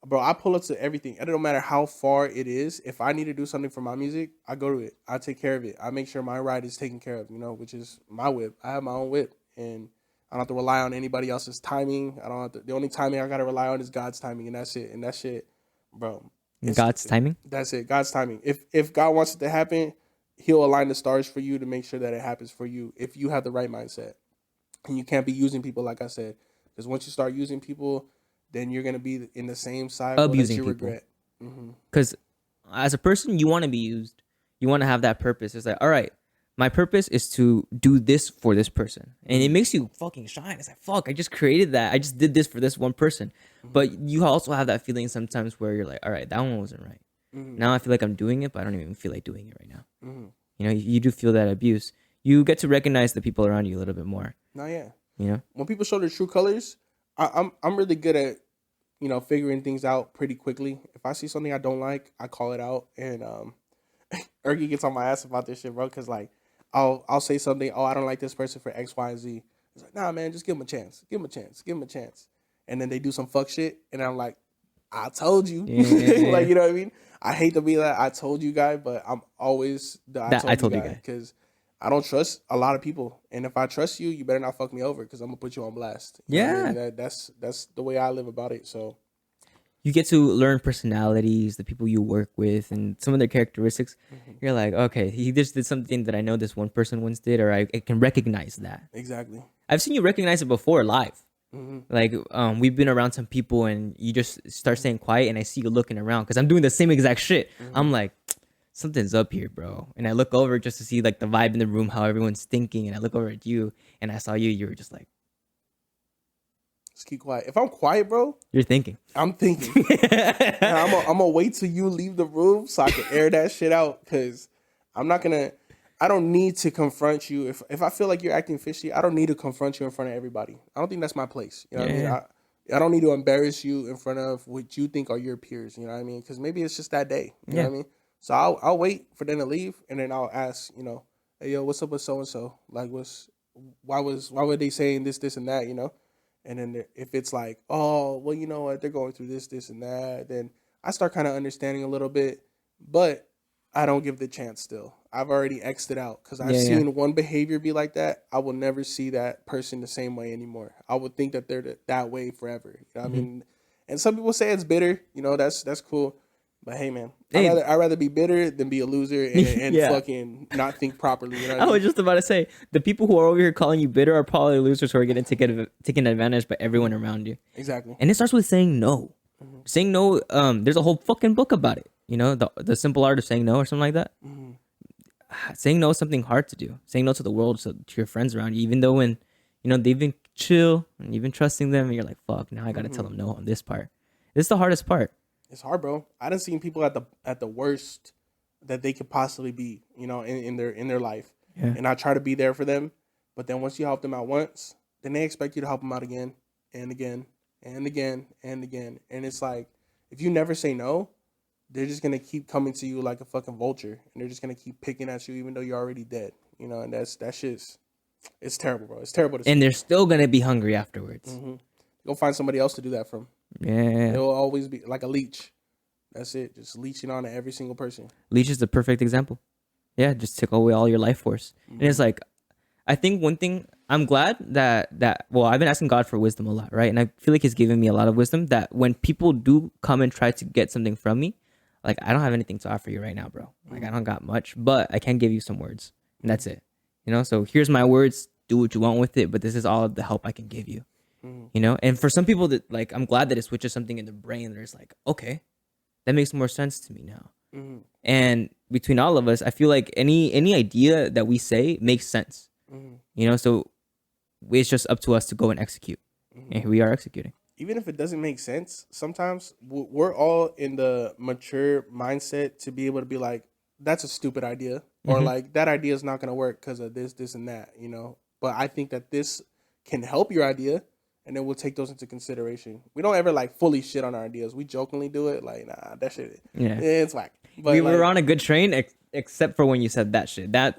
bro, I pull up to everything. It don't matter how far it is. If I need to do something for my music, I go to it. I take care of it. I make sure my ride is taken care of, you know, which is my whip. I have my own whip and I don't have to rely on anybody else's timing. I don't have to, the only timing I gotta rely on is God's timing, and that's it. And that shit, bro. God's timing. That's it. God's timing. If God wants it to happen, He'll align the stars for you to make sure that it happens for you. If you have the right mindset, and you can't be using people, like I said, because once you start using people, then you're gonna be in the same cycle Abusing that you people. regret. Because as a person, you want to be used. You want to have that purpose. It's like, all right, my purpose is to do this for this person. And it makes you fucking shine. It's like, fuck, I just created that. I just did this for this one person. But you also have that feeling sometimes where you're like, all right, that one wasn't right. Now I feel like I'm doing it, but I don't even feel like doing it right now. You know, you do feel that abuse. You get to recognize the people around you a little bit more. No, yeah. You know? When people show their true colors, I'm really good at, you know, figuring things out pretty quickly. If I see something I don't like, I call it out. And Ergy gets on my ass about this shit, bro, because like I'll say something, oh, I don't like this person for X, Y, and Z. It's like, nah, man, just give them a chance. Give them a chance. Give them a chance. And then they do some fuck shit, and I'm like, I told you. Yeah. Like, you know what I mean? I hate to be that I told you guy, but I'm always the I told you guy. Because I don't trust a lot of people. And if I trust you, you better not fuck me over because I'm going to put you on blast. You know what I mean? That's the way I live about it. So you get to learn personalities, the people you work with, and some of their characteristics. You're like, okay, he just did something that I know this one person once did, or I can recognize that. Exactly. I've seen you recognize it before live. Like, we've been around some people, and you just start staying quiet, and I see you looking around because I'm doing the same exact shit. I'm like, something's up here, bro. And I look over just to see like the vibe in the room, how everyone's thinking, and I look over at you, and I saw you. You were just like, just keep quiet. If I'm quiet, bro, you're thinking. I'm thinking. And I'm gonna wait till you leave the room so I can air that shit out because I don't need to confront you. If I feel like you're acting fishy, I don't need to confront you in front of everybody. I don't think that's my place. You know what I mean? I don't need to embarrass you in front of what you think are your peers. You know what I mean? Because maybe it's just that day. You know what I mean? So I'll wait for them to leave, and then I'll ask, you know, hey, yo, what's up with so and so? Like, why were they saying this, and that? You know? And then if it's like, oh, well, you know what, they're going through this, and that, then I start kind of understanding a little bit, but I don't give the chance still. I've already X'd it out because I've seen one behavior be like that. I will never see that person the same way anymore. I would think that they're that way forever. You know what I mean? And some people say it's bitter. You know, that's cool. But hey, man, I'd rather be bitter than be a loser and fucking not think properly. You know what I mean? was just about to say, the people who are over here calling you bitter are probably losers who are getting taken advantage by everyone around you. Exactly. And it starts with saying no. Saying no, there's a whole fucking book about it. You know, the simple art of saying no or something like that. Saying no is something hard to do. Saying no to the world, to your friends around you, even though when, you know, they've been chill and you've been trusting them and you're like, fuck, now I got to tell them no on this part. This is the hardest part. It's hard, bro. I done seen people at the worst that they could possibly be, you know, in their life. Yeah. And I try to be there for them, but then once you help them out once, then they expect you to help them out again and again and again and again. And it's like, if you never say no, they're just gonna keep coming to you like a fucking vulture, and they're just gonna keep picking at you even though you're already dead, you know. And that shit's, it's terrible, bro. It's terrible to see. And they're still gonna be hungry afterwards. Go find somebody else to do that from. Yeah, they'll always be like a leech. That's it, just leeching on to every single person. Leech is the perfect example. Yeah, just took away all your life force. And it's like, I think one thing, I'm glad that well, I've been asking God for wisdom a lot, right? And I feel like He's given me a lot of wisdom that when people do come and try to get something from me, like, I don't have anything to offer you right now, bro. Like, I don't got much, but I can give you some words, and that's it. You know, so here's my words. Do what you want with it, but this is all of the help I can give you. You know, and for some people that like, I'm glad that it switches something in their brain. There's like, okay, that makes more sense to me now. And between all of us, I feel like any idea that we say makes sense. You know, so it's just up to us to go and execute. And here we are executing. Even if it doesn't make sense, sometimes we're all in the mature mindset to be able to be like, that's a stupid idea, or like that idea is not going to work because of this, and that, you know. But I think that this can help your idea, and then we'll take those into consideration. We don't ever like fully shit on our ideas. We jokingly do it, like, nah, that shit, it's whack. But We like, were on a good train, except for when you said that shit. That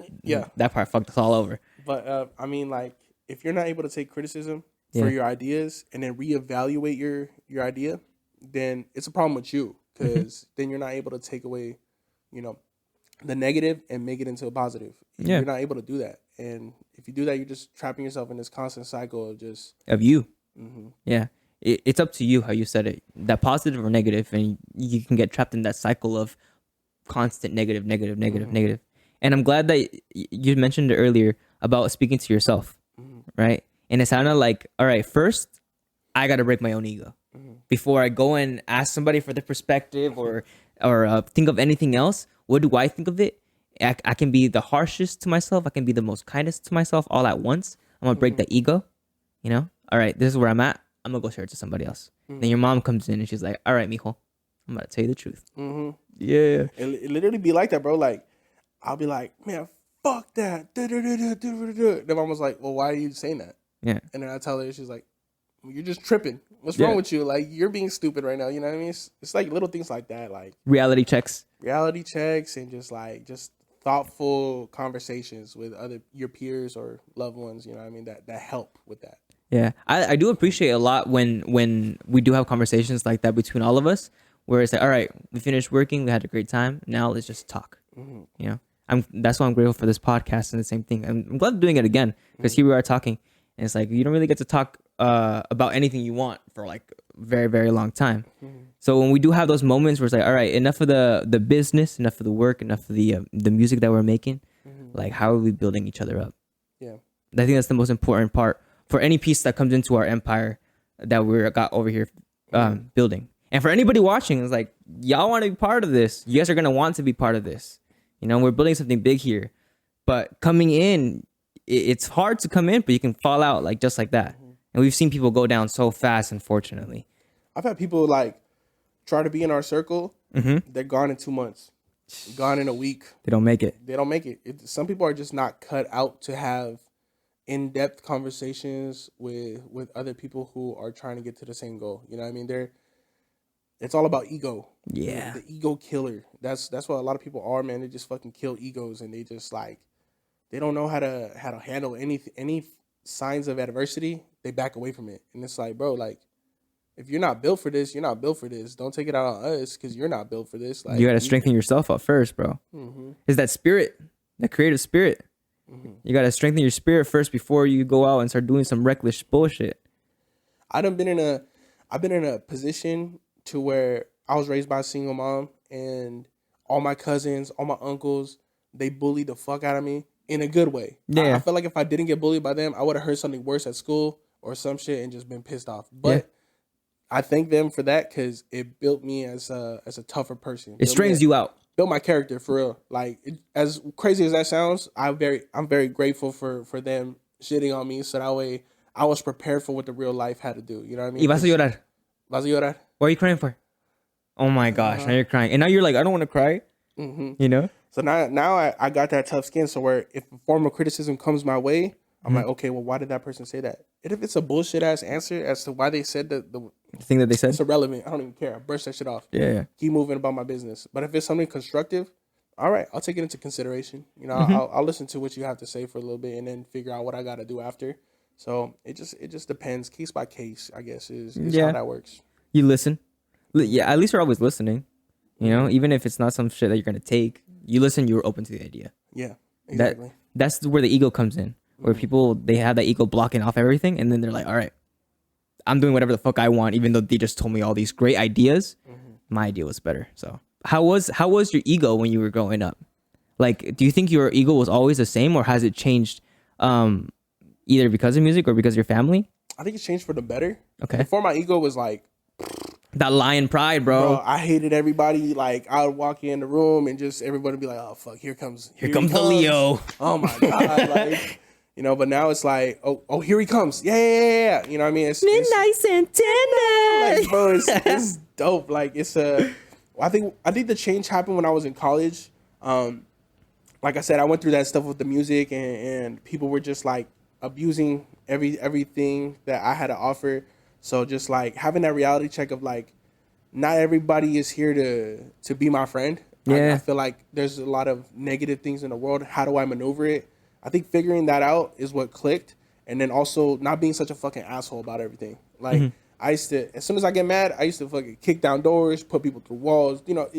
part fucked us all over. But I mean, like, if you're not able to take criticism for your ideas and then reevaluate your idea, then it's a problem with you, because then you're not able to take away, you know, the negative and make it into a positive. You're not able to do that, and if you do that, you're just trapping yourself in this constant cycle of you. Yeah, it's up to you how you said it, that positive or negative, and you can get trapped in that cycle of constant negative. And I'm glad that you mentioned it earlier about speaking to yourself, right? And it sounded like, all right, first I got to break my own ego before I go and ask somebody for their perspective or think of anything else. What do I think of it? I can be the harshest to myself. I can be the most kindest to myself all at once. I'm gonna break the ego, you know. All right, this is where I'm at. I'm gonna go share it to somebody else. Then your mom comes in and she's like, all right, mijo, I'm gonna tell you the truth. Yeah. It literally be like that, bro. Like, I'll be like, man, fuck that. Then mom was like, well, why are you saying that? Yeah. And then I tell her, she's like, well, you're just tripping. What's wrong with you? Like, you're being stupid right now. You know what I mean? It's like little things like that, like Reality checks. and just thoughtful conversations with your peers or loved ones. You know what I mean? That help with that. Yeah, I do appreciate a lot when we do have conversations like that between all of us, where it's like, all right, we finished working, we had a great time, now let's just talk. You know, that's why I'm grateful for this podcast, and the same thing. I'm glad doing it again, because here we are talking, and it's like you don't really get to talk about anything you want for like very, very long time. So when we do have those moments where it's like, all right, enough of the business, enough of the work, enough of the music that we're making, like how are we building each other up? Yeah, I think that's the most important part for any piece that comes into our empire that we're got over here building. And for anybody watching, it's like, y'all want to be part of this. You guys are going to want to be part of this. You know, we're building something big here. But coming in, it's hard to come in, but you can fall out like just like that. And we've seen people go down so fast, unfortunately. I've had people like try to be in our circle. They're gone in 2 months, gone in a week. They don't make it. They don't make it. Some people are just not cut out to have in-depth conversations with other people who are trying to get to the same goal. You know what I mean? It's all about ego. Yeah. The ego killer. That's what a lot of people are, man. They just fucking kill egos, and they just like, they don't know how to handle any signs of adversity. They back away from it. And it's like, bro, like, if you're not built for this, you're not built for this. Don't take it out on us because you're not built for this. Like, you got to strengthen yourself up first, bro. It's that spirit, that creative spirit. You got to strengthen your spirit first before you go out and start doing some reckless bullshit. I've been in a position to where I was raised by a single mom, and all my cousins, all my uncles, they bullied the fuck out of me in a good way. Yeah. I felt like if I didn't get bullied by them, I would have heard something worse at school or some shit and just been pissed off. But I thank them for that, because it built me as a tougher person. It straightens you out. Built my character for real. Like, as crazy as that sounds, I'm very grateful for them shitting on me, so that way I was prepared for what the real life had to do. You know what I mean? Y vas a llorar. Vas a llorar? What are you crying for? Oh my gosh, now you're crying. And now you're like, I don't want to cry. You know? So now I got that tough skin, so where if a form of criticism comes my way, I'm like, okay, well, why did that person say that? And if it's a bullshit ass answer as to why they said the thing that they said, it's irrelevant. I don't even care. I brush that shit off. Yeah. Keep moving about my business. But if it's something constructive, all right, I'll take it into consideration. You know, I'll listen to what you have to say for a little bit and then figure out what I got to do after. So it just depends, case by case, I guess, is how that works. You listen. Yeah, at least you're always listening. You know, even if it's not some shit that you're gonna take, you listen. You're open to the idea. Yeah, exactly. That's where the ego comes in. Where people, they have that ego blocking off everything, and then they're like, all right, I'm doing whatever the fuck I want, even though they just told me all these great ideas. My idea was better. So how was your ego when you were growing up? Like, do you think your ego was always the same, or has it changed, either because of music or because of your family? I think it's changed for the better. Okay. Before, my ego was like, That lion pride, bro, bro. I hated everybody. Like, I would walk in the room and just everybody would be like, oh, fuck, here comes Here he comes the Leo. Oh, my God. Like, you know, but now it's like, oh, here he comes. Yeah. You know what I mean? It's Midnight Santana. like, bro, it's dope. Like, I think the change happened when I was in college. Like I said, I went through that stuff with the music, and people were just like abusing everything that I had to offer. So just like having that reality check of like, not everybody is here to be my friend. Yeah. I feel like there's a lot of negative things in the world. How do I maneuver it? I think figuring that out is what clicked. And then also not being such a fucking asshole about everything. Like, I used to, as soon as I get mad, I used to fucking kick down doors, put people through walls, you know,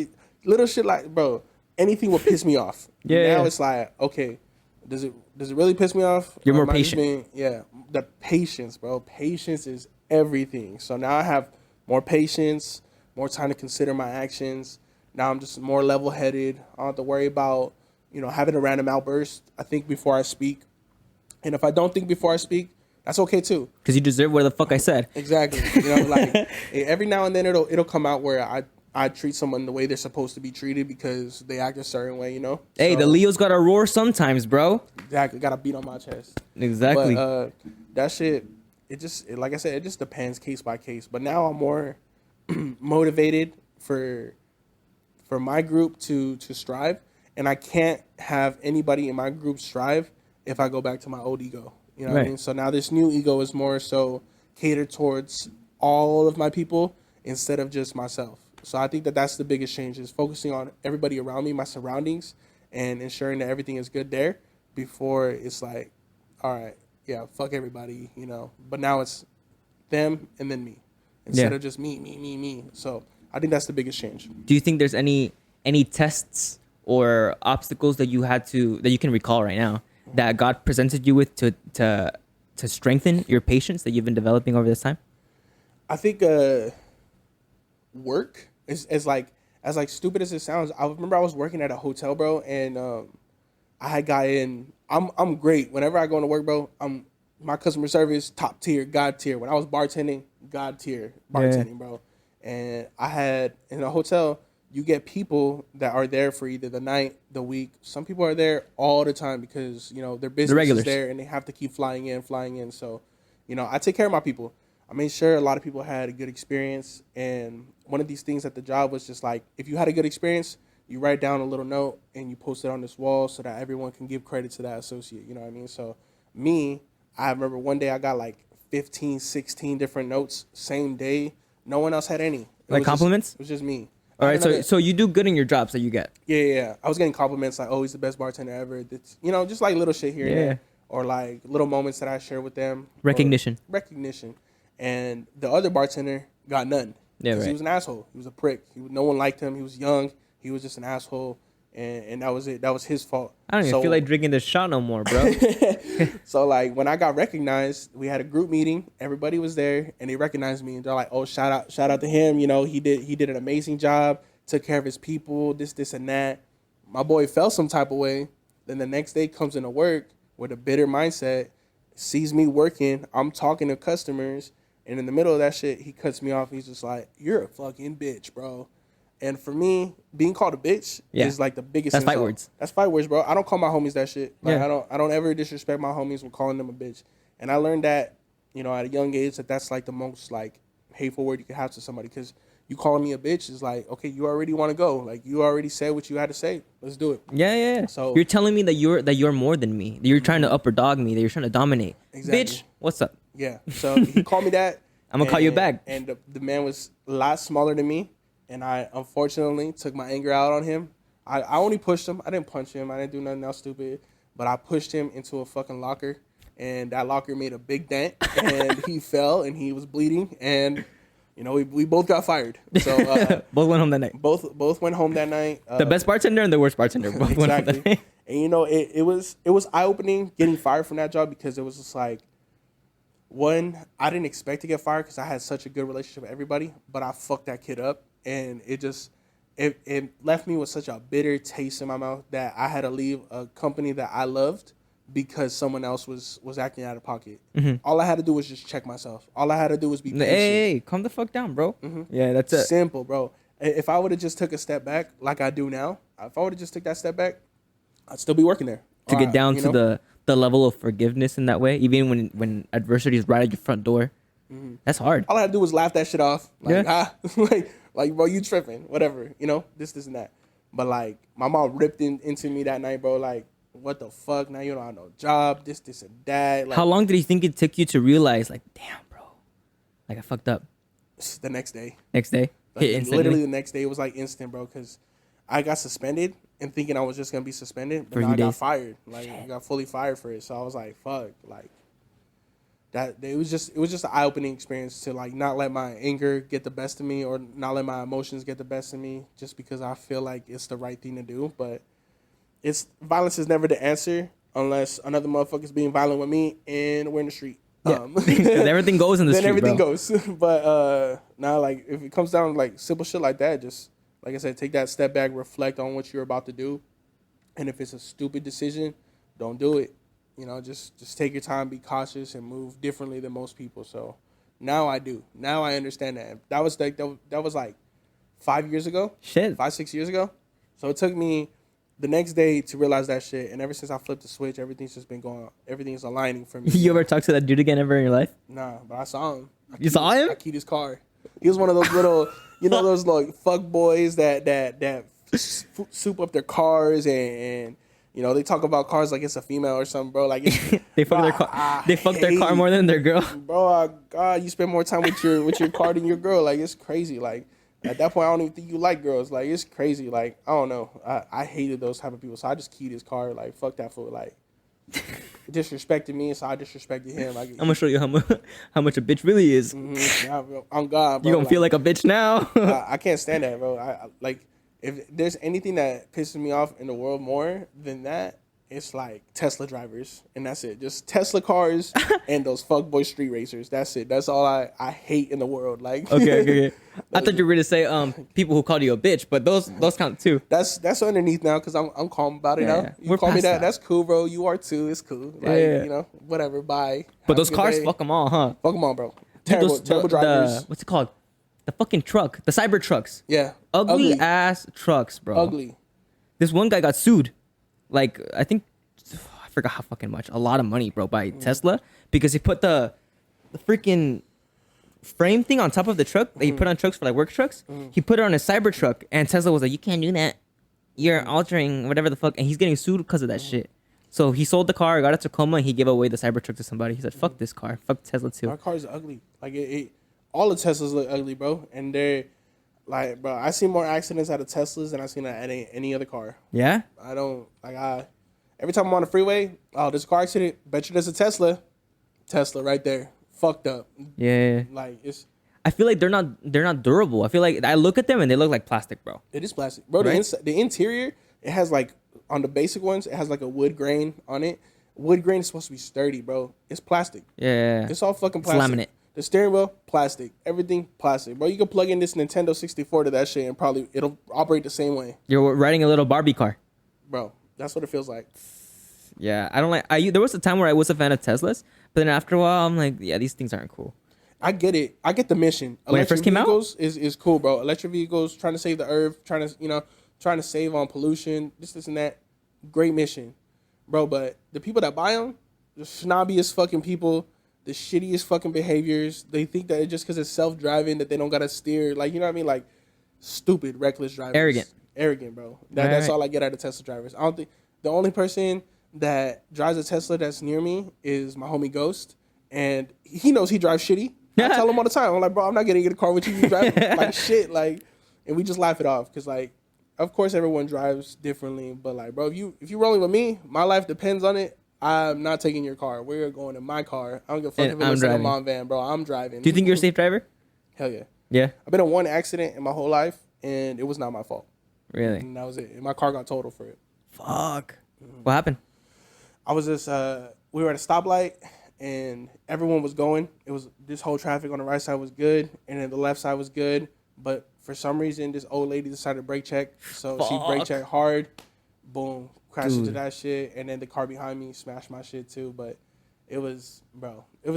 little shit like, bro, anything would piss me off. Yeah. Now it's like, okay, does it really piss me off? You're Or more am I just patient. the patience, bro. Patience is everything. So now I have more patience, more time to consider my actions. Now I'm just more level-headed. I don't have to worry about, you know, having a random outburst. I think before I speak. And if I don't think before I speak, that's okay too. Because you deserve what the fuck I said. Exactly. You know, like every now and then it'll come out where I treat someone the way they're supposed to be treated because they act a certain way, you know? Hey, So, the Leo's gotta roar sometimes, bro. exactly, gotta beat on my chest. Exactly. But that shit, like I said, it just depends case by case. But now I'm more motivated for my group to strive, and I can't have anybody in my group strive if I go back to my old ego. You know what I Right. mean? So now this new ego is more so catered towards all of my people instead of just myself. So I think that's the biggest change, is focusing on everybody around me, my surroundings, and ensuring that everything is good there before it's like, all right, yeah, fuck everybody, you know. But now it's them and then me instead Yeah. of just me. So I think that's the biggest change. Do you think there's any tests or obstacles that you can recall right now that God presented you with to strengthen your patience that you've been developing over this time? I think work is as stupid as it sounds. I remember I was working at a hotel, bro, and I had got in. I'm great whenever I go into work, bro. My customer service top tier, God tier. When I was bartending, God tier bartending, bro. And I had in a hotel, you get people that are there for either the night, the week. Some people are there all the time because, you know, their business is regulars. there and they have to keep flying in. So, you know, I take care of my people. I made sure a lot of people had a good experience. And one of these things at the job was just like, if you had a good experience, you write down a little note and you post it on this wall so that everyone can give credit to that associate. You know what I mean? So I remember one day I got like 15, 16 different notes same day. No one else had any. Like compliments? It was just me. All right, so you do good in your jobs that you get. Yeah. I was getting compliments like, oh, he's the best bartender ever. That's, you know, just like little shit here and there. Or like little moments that I share with them. Recognition. And the other bartender got none. Yeah, right. He was an asshole. He was a prick. No one liked him. He was young. He was just an asshole. And that was it. That was his fault. I don't even feel like drinking this shot no more, bro. So like when I got recognized, we had a group meeting. Everybody was there, and they recognized me. And they're like, "Oh, shout out to him. You know, he did an amazing job. Took care of his people. This, and that." My boy felt some type of way. Then the next day comes into work with a bitter mindset. Sees me working. I'm talking to customers, and in the middle of that shit, he cuts me off. He's just like, "You're a fucking bitch, bro." And for me, being called a bitch is like the biggest. That's insult. fight words. That's fight words, bro. I don't call my homies that shit. Like, Yeah. I don't ever disrespect my homies with calling them a bitch. And I learned that, you know, at a young age, that's like the most like hateful word you can have to somebody, because you calling me a bitch is like, okay, you already want to go. Like, you already said what you had to say. Let's do it. Yeah. So you're telling me that you're more than me. That you're trying to upper dog me. That you're trying to dominate. Exactly. Bitch, what's up? Yeah. So he called me that. I'm gonna call you back. And the man was a lot smaller than me. And I, unfortunately, took my anger out on him. I only pushed him. I didn't punch him. I didn't do nothing else stupid. But I pushed him into a fucking locker. And that locker made a big dent. And he fell and he was bleeding. And, you know, we both got fired. So Both went home that night. both went home that night. The best bartender and the worst bartender. Both went home that Exactly. night. And, you know, it was eye-opening getting fired from that job, because it was just like, one, I didn't expect to get fired because I had such a good relationship with everybody. But I fucked that kid up. And it it left me with such a bitter taste in my mouth that I had to leave a company that I loved because someone else was acting out of pocket. All I had to do was just check myself. All I had to do was be patient. Hey, calm the fuck down, bro. Yeah, that's it. Simple, bro. If I would have just took a step back like I do now, if I would have just took that step back, I'd still be working there. To get down you to know? the level of forgiveness in that way, even when adversity is right at your front door. That's hard. All I had to do was laugh that shit off. Like, Yeah. like, bro, you tripping. Whatever, you know, this, and that. But, like, my mom ripped into me that night, bro. Like, what the fuck? Now you don't have no job, this, and that. Like, How long did you think it took you to realize, like, damn, bro, like I fucked up? the next day. Next day, Like, hit instantly? literally the next day, it was like instant, bro, because I got suspended and thinking I was just going to be suspended. But For a now few I got days. fired. Like, I got fully fired for it. So I was like, fuck. Like, that it was just an eye-opening experience to, like, not let my anger get the best of me or not let my emotions get the best of me just because I feel like it's the right thing to do. But violence is never the answer unless another motherfucker's being violent with me and we're in the street. Yeah. 'Cause everything goes in the then street, everything bro. goes. But now, like, if it comes down to, like, simple shit like that, just, like I said, take that step back, reflect on what you're about to do. And if it's a stupid decision, don't do it. You know, just take your time, be cautious, and move differently than most people. So now I do. Now I understand that. That was like 5 years ago. Shit. 5-6 years ago. So it took me the next day to realize that shit. And ever since I flipped the switch, everything's just been going. Everything's aligning for me. You ever talk to that dude again ever in your life? Nah, but I saw him. You saw him? I keyed his car. He was one of those little, you know, those like fuck boys that soup up their cars and you know, they talk about cars like it's a female or something, bro. Like it's, They fuck their car. They fuck their car more than their girl. bro. God, you spend more time with your car than your girl. Like, it's crazy. Like, at that point, I don't even think you like girls. Like, it's crazy. Like, I don't know. I hated those type of people, so I just keyed his car. Like, fuck that fool. Like, disrespected me, so I disrespected him. Like, I'm gonna show you how much a bitch really is. yeah, I'm God, bro. You gonna feel like a bitch now. I can't stand that, bro. I like, if there's anything that pisses me off in the world more than that, it's like Tesla drivers, and that's it. Just Tesla cars and those fuckboy street racers. That's it. That's all I hate in the world. Like, Okay. I thought you were gonna say people who called you a bitch, but those count too. that's underneath now because I'm calm about it Yeah. now. You We're call me past that. that. That's cool, bro. You are too. It's cool. Like, Yeah. you know, whatever. Bye. But Have those a good cars, day. fuck them all, huh? Fuck them all, bro. Dude, Terrible drivers. what's it called? The fucking truck, the cyber trucks. Yeah. Ugly ass trucks, bro. Ugly. This one guy got sued, like I think I forgot how fucking much, a lot of money, bro, by Tesla because he put the freaking frame thing on top of the truck that he put on trucks for like work trucks. He put it on a cyber truck, and Tesla was like, "You can't do that. You're altering whatever the fuck," and he's getting sued because of that shit. So he sold the car, got a Tacoma, and he gave away the cyber truck to somebody. He said, "Fuck this car, fuck Tesla too." My car's ugly. Like all the Teslas look ugly, bro. And they're like, bro, I see more accidents out of Teslas than I seen at any other car. Yeah. I don't like every time I'm on the freeway, oh, there's a car accident. Bet you there's a Tesla. Tesla right there, fucked up. Yeah. Like I feel like they're not durable. I feel like I look at them and they look like plastic, bro. it is plastic, bro. Right? The interior, it has like on the basic ones, it has like a wood grain on it. Wood grain is supposed to be sturdy, bro. It's plastic. Yeah. It's all fucking It's plastic. laminate. The steering wheel, plastic. Everything, plastic. Bro, you can plug in this Nintendo 64 to that shit and probably it'll operate the same way. You're riding a little Barbie car. Bro, that's what it feels like. Yeah, I don't like. There was a time where I was a fan of Teslas, but then after a while, I'm like, yeah, these things aren't cool. I get it. I get the mission. When it first came out? vehicles is cool, bro. Electric vehicles, trying to save the earth, trying to save on pollution, this and that. Great mission, bro. But the people that buy them, the snobbiest fucking people, the shittiest fucking behaviors. They think that just because it's self-driving that they don't gotta steer. Like, you know what I mean? Like, stupid, reckless drivers. Arrogant, bro. That's Right. all I get out of Tesla drivers. I don't think the only person that drives a Tesla that's near me is my homie Ghost, and he knows he drives shitty. I tell him all the time. I'm like, bro, I'm not getting in a car with you. You drive like shit, like, and we just laugh it off because, like, of course everyone drives differently, but like, bro, if you rolling with me, my life depends on it. I'm not taking your car. We're going in my car. I don't give a fuck And if it I'm looks like a driving. mom van, bro. I'm driving. Do you think you're a safe driver? Hell yeah. Yeah. I've been in one accident in my whole life, and it was not my fault. Really? And that was it. And my car got totaled for it. Fuck. What happened? I was just we were at a stoplight and everyone was going. It was this whole traffic on the right side was good, and then the left side was good. But for some reason, this old lady decided to brake check. So she brake checked hard. Boom. Crashed into that shit. And then the car behind me smashed my shit too. But it was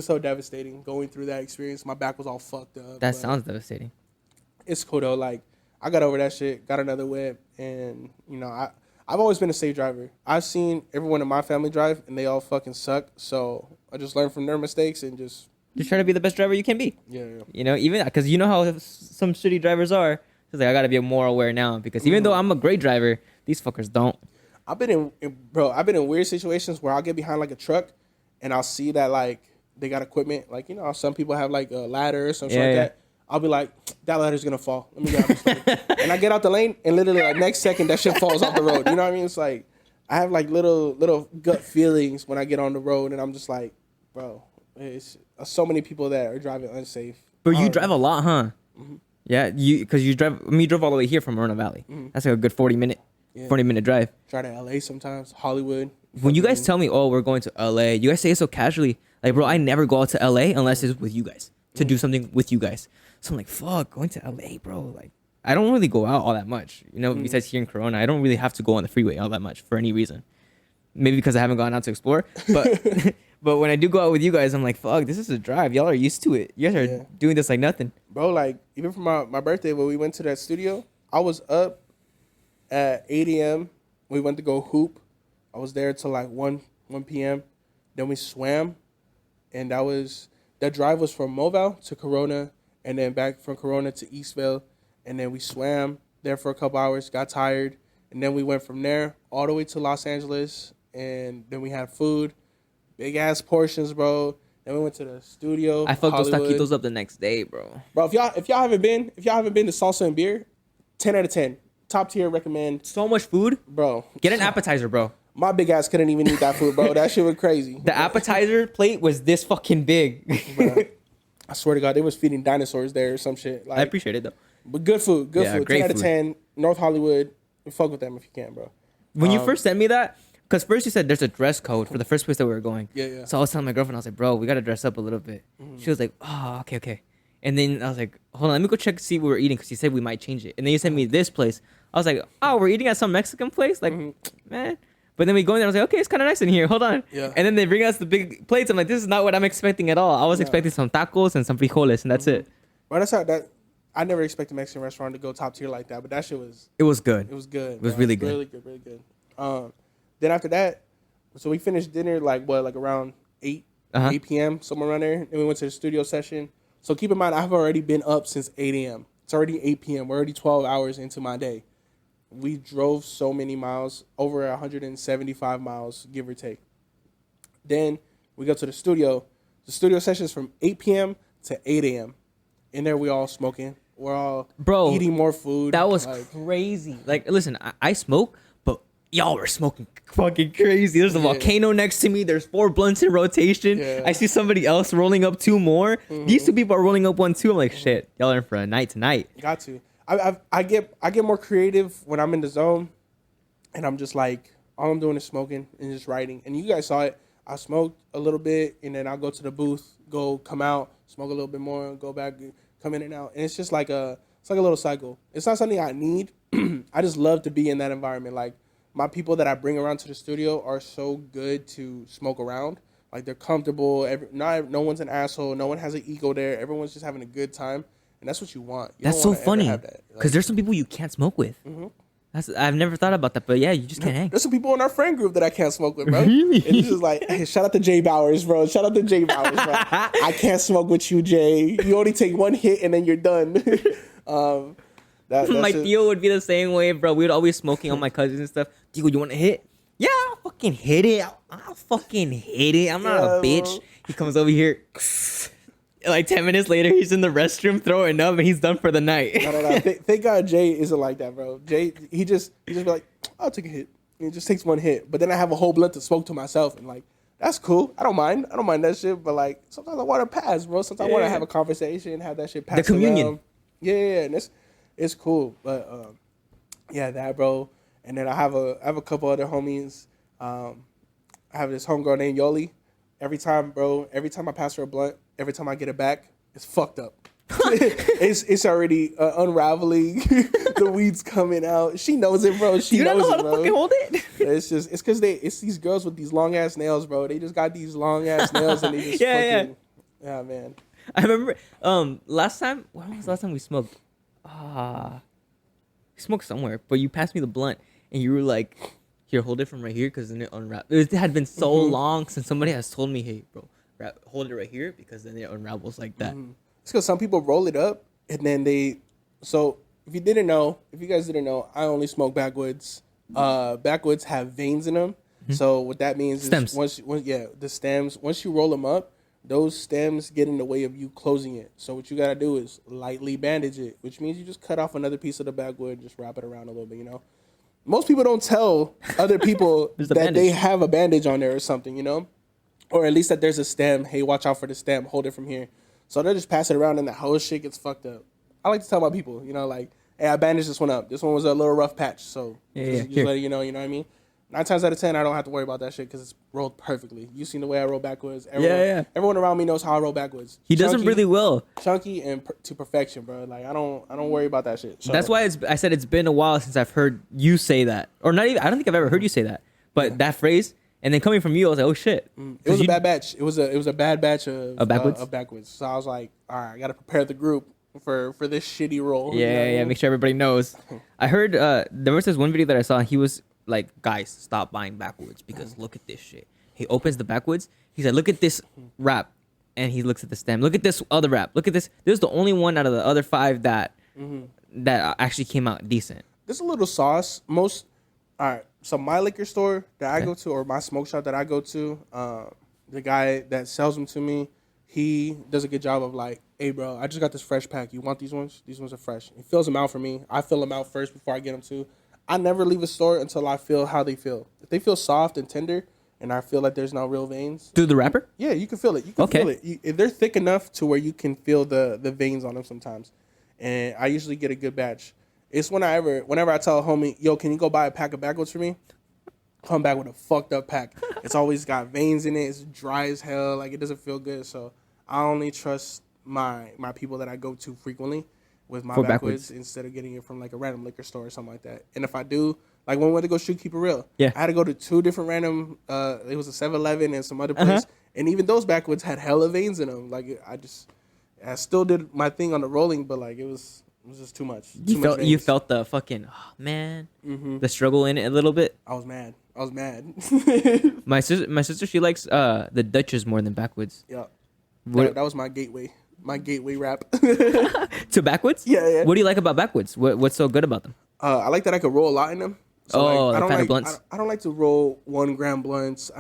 so devastating going through that experience. My back was all fucked up. That sounds devastating. It's cool though. Like, I got over that shit, got another whip. And, I've always been a safe driver. I've seen everyone in my family drive, and they all fucking suck. So I just learned from their mistakes and just try to be the best driver you can be. Yeah. Even because you know how some shitty drivers are. It's like, I gotta be more aware now, because even though I'm a great driver, these fuckers don't. I've been in weird situations where I'll get behind like a truck, and I'll see that like they got equipment, like some people have like a ladder or something like that. I'll be like, that ladder's gonna fall. Let me get out this and I get out the lane, and literally like next second that shit falls off the road. You know what I mean? It's like I have like little gut feelings when I get on the road, and I'm just like, bro, it's so many people that are driving unsafe. But you drive a lot, huh? Mm-hmm. Yeah, because you drive. I mean, you drove all the way here from Moreno Valley. Mm-hmm. That's like a good 40-minute drive. Try to LA sometimes, Hollywood. When you guys tell me, oh, we're going to LA, you guys say it so casually. Like, bro, I never go out to LA unless it's with you guys to do something with you guys. So I'm like, fuck, going to LA, bro. Like, I don't really go out all that much. Besides here in Corona, I don't really have to go on the freeway all that much for any reason. Maybe because I haven't gone out to explore. But but when I do go out with you guys, I'm like, fuck, this is a drive. Y'all are used to it. You guys are doing this like nothing. Bro, like, even for my birthday, when we went to that studio, I was up at 8 a.m. We went to go hoop. I was there till like 1 p.m. Then we swam. And that drive was from Mobile to Corona, and then back from Corona to Eastvale. And then we swam there for a couple hours, got tired. And then we went from there all the way to Los Angeles. And then we had food, big ass portions, bro. Then we went to the studio. I fucked those taquitos up the next day, bro. Bro, if y'all haven't been to Salsa and Beer, 10 out of 10. Top tier, recommend. So much food, bro. Get an appetizer, bro. My big ass couldn't even eat that food, bro. That shit was crazy. The appetizer plate was this fucking big. Bro, I swear to God, they was feeding dinosaurs there or some shit. Like, I appreciate it though. But good food, good food. 10 out of 10. North Hollywood. Fuck with them if you can, bro. When you first sent me that, because first you said there's a dress code for the first place that we were going. Yeah. So I was telling my girlfriend, I was like, bro, we got to dress up a little bit. Mm-hmm. She was like, oh, okay. And then I was like, hold on, let me go check to see what we're eating, because you said we might change it. And then you sent me this place. I was like, oh, we're eating at some Mexican place? Like, man. But then we go in there, I was like, okay, it's kind of nice in here. Hold on. Yeah. And then they bring us the big plates. I'm like, this is not what I'm expecting at all. I was expecting some tacos and some frijoles, and that's it. Bro, that's how that. I never expected a Mexican restaurant to go top tier like that, but that shit was. It was good. It was good. It was really good. Really good. Then after that, so we finished dinner like around 8 p.m. somewhere around there. Then we went to the studio session. So keep in mind, I've already been up since 8 a.m. It's already 8 p.m. We're already 12 hours into my day. We drove so many miles, over 175 miles, give or take. Then we go to the studio. The studio session is from 8 p.m. to 8 a.m. In there, we all smoking. We're all eating more food. That was crazy. Like, listen, I smoke, but y'all were smoking fucking crazy. There's a volcano next to me. There's 4 blunts in rotation. Yeah. I see somebody else rolling up 2 more. Mm-hmm. These 2 people are rolling up 1 too. I'm like, shit, y'all are in for a night tonight. Got to. I get more creative when I'm in the zone, and I'm just like, all I'm doing is smoking and just writing. And you guys saw it. I smoked a little bit, and then I'll go to the booth, come out, smoke a little bit more, go back, come in and out. And it's just like a little cycle. It's not something I need. I just love to be in that environment. Like, my people that I bring around to the studio are so good to smoke around. Like, they're comfortable. No one's an asshole. No one has an ego there. Everyone's just having a good time. And that's what you want. That's so funny. Because there's some people you can't smoke with. Mm-hmm. I've never thought about that, but yeah, you just can't hang. There's some people in our friend group that I can't smoke with, bro. Really? And it's just like, hey, shout out to Jay Bowers, bro. Shout out to Jay Bowers, bro. I can't smoke with you, Jay. You only take 1 hit and then you're done. My Theo would be the same way, bro. We would always smoking on my cousins and stuff. Theo, you want to hit? Yeah, I'll fucking hit it. I'll fucking hit it. I'm not a bitch. Bro. He comes over here. Like 10 minutes later, he's in the restroom throwing up, and he's done for the night. No. Thank God Jay isn't like that, bro. Jay, he just be like, I'll take a hit. And he just takes 1 hit. But then I have a whole blunt to smoke to myself, and like, that's cool. I don't mind that shit. But like, sometimes I want to pass, bro. Sometimes I want to have a conversation, have that shit pass. The communion. Around. Yeah, and it's cool. But yeah, that, bro. And then I have a couple other homies. I have this homegirl named Yoli. Every time I pass her a blunt, every time I get it back, it's fucked up. It's already unraveling. The weed's coming out. She knows it, bro. She You don't knows know how it, to bro. fucking hold it. It's because it's these girls with these long ass nails, bro. They just got these long ass nails and they just yeah, man. I remember last time. When was the last time we smoked? We smoked somewhere, but you passed me the blunt and you were like, "Here, hold it from right here," because then it unwrap. It had been so long since somebody has told me, "Hey, bro, hold it right here," because then it unravels like that. It's because some people roll it up and then they. So if you guys didn't know, I only smoke backwoods. Backwoods have veins in them. So what that means Stems. is the stems. Once you roll them up, those stems get in the way of you closing it. So what you gotta do is lightly bandage it, which means you just cut off another piece of the backwood and just wrap it around a little bit. You know, most people don't tell other people There's a that they bandage. have a bandage on there or something. You know, or at least that there's a stem. Hey, watch out for the stem. Hold it from here. So they just pass it around and the whole shit gets fucked up. I like to tell my people, you know, like, hey, I bandaged this one up. This one was a little rough patch, so just Here. let you know what I mean? 9 times out of 10, I don't have to worry about that shit because it's rolled perfectly. You seen the way I roll backwards. Everyone around me knows how I roll backwards. He does it really well. Chunky and to perfection, bro. Like, I don't worry about that shit. So, That's why I said it's been a while since I've heard you say that, or not even. I don't think I've ever heard you say that. But that phrase, and then coming from you, I was like, oh shit. It was a bad batch. It was a bad batch of backwards? Of backwards. So I was like, all right, I got to prepare the group for this shitty roll. Yeah, you know what I mean? Make sure everybody knows. I heard there was this one video that I saw. He was like, guys, stop buying backwoods because look at this shit. He opens the backwoods. He's like, look at this wrap, and he looks at the stem. Look at this other wrap. Look at this. This is the only one out of the other 5 that actually came out decent. There's a little sauce. All right. So my liquor store that I go to, or my smoke shop that I go to, the guy that sells them to me, he does a good job of like, hey, bro, I just got this fresh pack. You want these ones? These ones are fresh. He fills them out for me. I fill them out first before I get them too. I never leave a store until I feel how they feel. If they feel soft and tender and I feel like there's no real veins. Through the wrapper? Yeah, you can feel it. You can feel it. If they're thick enough to where you can feel the veins on them sometimes. And I usually get a good batch. It's whenever I tell a homie, yo, can you go buy a pack of backwoods for me? Come back with a fucked up pack. It's always got veins in it. It's dry as hell. Like, it doesn't feel good. So I only trust my people that I go to frequently with my backwoods instead of getting it from like a random liquor store or something like that. And if I do, like when we went to go shoot Keep It Real, I had to go to 2 different random, it was a 7-Eleven and some other place. And even those backwoods had hella veins in them. Like, I still did my thing on the rolling, but like it was just too much. You felt the fucking, the struggle in it a little bit. I was mad. My sister, she likes the Dutchess more than backwoods. Yeah. What- That was my gateway rap. To backwoods? Yeah. What do you like about backwoods? What's so good about them? I like that I could roll a lot in them. So Oh, like, the fatter blunts. I don't like to roll 1 gram blunts.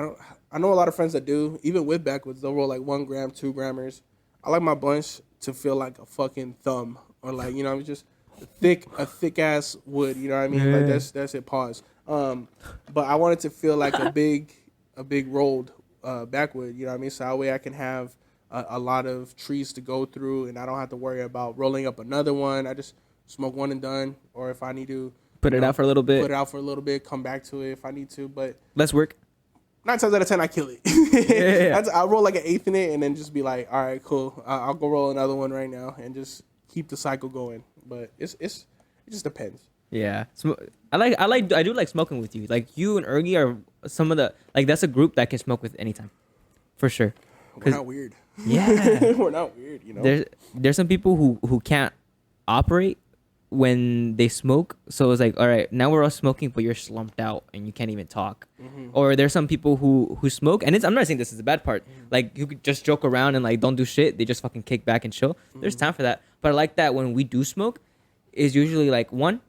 I know a lot of friends that do. Even with backwoods, they'll roll like 1 gram, 2 grammers. I like my blunts to feel like a fucking thumb, or like, you know, just a thick ass wood. You know what I mean? Like that's it. Pause. But I want it to feel like a big rolled backwood. You know what I mean? So that way I can have a lot of trees to go through, and I don't have to worry about rolling up another one. I just smoke one and done, or if I need to Put it out for a little bit. Put it out for a little bit, come back to it if I need to. But Less work. 9 times out of 10, I kill it. Yeah. I'll roll like an eighth in it and then just be like, all right, cool. I'll go roll another one right now and just keep the cycle going. But it just depends. Yeah. I do like smoking with you. Like you and Ergie are some of the, like that's a group that I can smoke with anytime. For sure. We're not weird. Yeah. We're not weird, you know? There's some people who can't operate when they smoke. So it's like, all right, now we're all smoking, but you're slumped out and you can't even talk. Mm-hmm. Or there's some people who smoke, and I'm not saying this is the bad part. Like you could just joke around and like don't do shit. They just fucking kick back and chill. There's time for that. But I like that when we do smoke, is usually like one,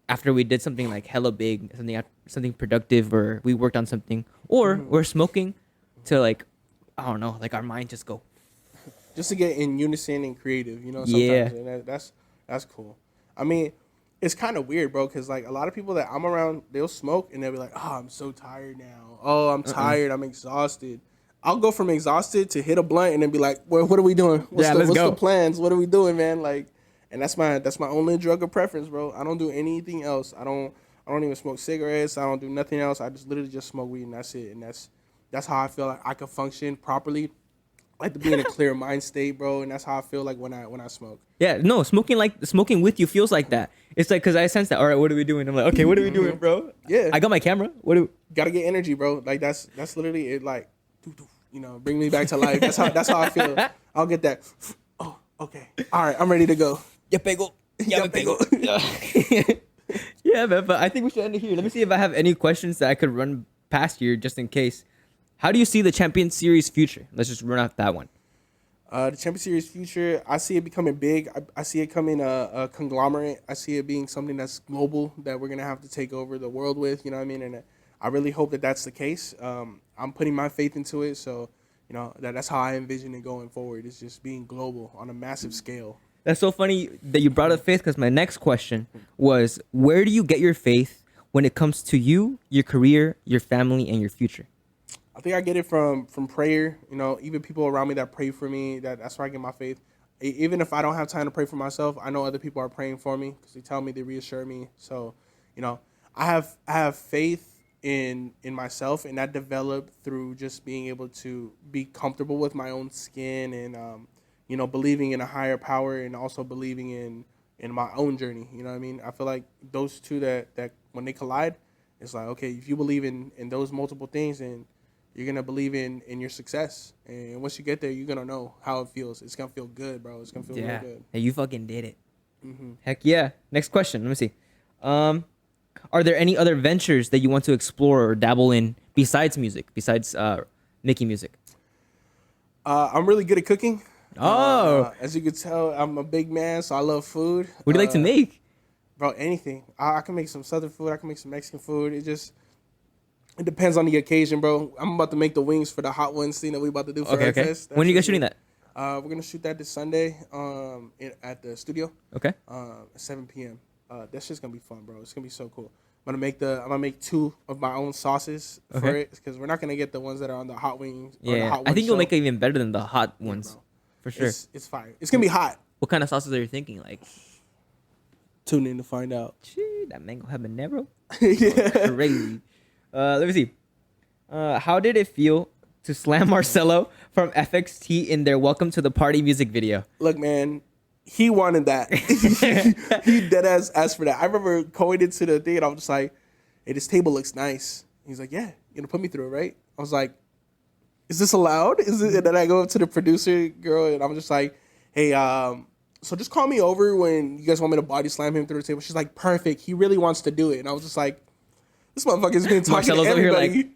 after we did something like hella big, something productive, or we worked on something, or we're smoking to like, I don't know, like our mind just go. Just to get in unison and creative, you know. Sometimes. Yeah. And that's cool. I mean, it's kind of weird, bro, because like a lot of people that I'm around, they'll smoke and they'll be like, "Oh, I'm so tired now. Oh, I'm tired. I'm exhausted." I'll go from exhausted to hit a blunt and then be like, "Well, what are we doing? What's the plans? What are we doing, man?" Like, and that's my only drug of preference, bro. I don't do anything else. I don't even smoke cigarettes. I don't do nothing else. I just literally just smoke weed and that's it. And that's how I feel like I can function properly like to be in a clear mind state, bro, and that's how I feel like when I smoke. Yeah, no, smoking with you feels like that. It's like because I sense that. All right, what are we doing? I'm like, okay, what are we doing, bro? Yeah. I got my camera. What do? Gotta get energy, bro. Like that's literally it. Like, bring me back to life. That's how I feel. I'll get that. Oh, okay. All right, I'm ready to go. Ya pego. Ya pego. Yeah, man. But I think we should end it here. Let me see if I have any questions that I could run past here just in case. How do you see the Champion Series future? Let's just run off that one. The Champion Series future, I see it becoming big. I see it coming a conglomerate. I see it being something that's global that we're gonna have to take over the world with. You know what I mean? And I really hope that that's the case. I'm putting my faith into it, so that's how I envision it going forward. It's just being global on a massive scale. That's so funny that you brought up faith because my next question was, where do you get your faith when it comes to you, your career, your family, and your future? I think I get it from prayer. Even people around me that pray for me. That's where I get my faith. Even if I don't have time to pray for myself, I know other people are praying for me because they tell me, they reassure me. So, I have faith in myself, and that developed through just being able to be comfortable with my own skin and believing in a higher power and also believing in my own journey. You know what I mean? I feel like those two that when they collide, it's like, okay, if you believe in those multiple things, then you're going to believe in your success. And once you get there, you're going to know how it feels. It's going to feel good, bro. It's going to feel real good. Hey, you fucking did it. Mm-hmm. Heck yeah. Next question. Let me see. Are there any other ventures that you want to explore or dabble in besides music, besides making music? I'm really good at cooking. Oh. As you can tell, I'm a big man, so I love food. What do you like to make? Bro, anything. I can make some Southern food. I can make some Mexican food. It depends on the occasion, bro. I'm about to make the wings for the hot ones thing that we about to do for Okay. Fest. When are you guys shooting that? We're gonna shoot that this Sunday, at the studio. Okay. At 7 p.m. That shit's gonna be fun, bro. It's gonna be so cool. I'm gonna make 2 of my own sauces for it because we're not gonna get the ones that are on the hot wings. Or the hot I think you'll show. make it even better than the hot ones, for sure. It's fire. It's gonna be hot. What kind of sauces are you thinking? Like, Tune in to find out. gee, that mango habanero, Yeah. crazy. Let me see. How did it feel to slam Marcelo from FXT in their "Welcome to the Party" music video? Look, man, he wanted that. He dead asked for that. I remember going into the thing and I was just like, hey, this table looks nice. He's like, yeah, you're gonna put me through it, right? I was like, is this allowed? Is it? And then I go up to the producer girl and I'm just like, hey, so just call me over when you guys want me to body slam him through the table. She's like, perfect. He really wants to do it. And I was just like, this motherfucker's been talking Marcelo's to over here everybody.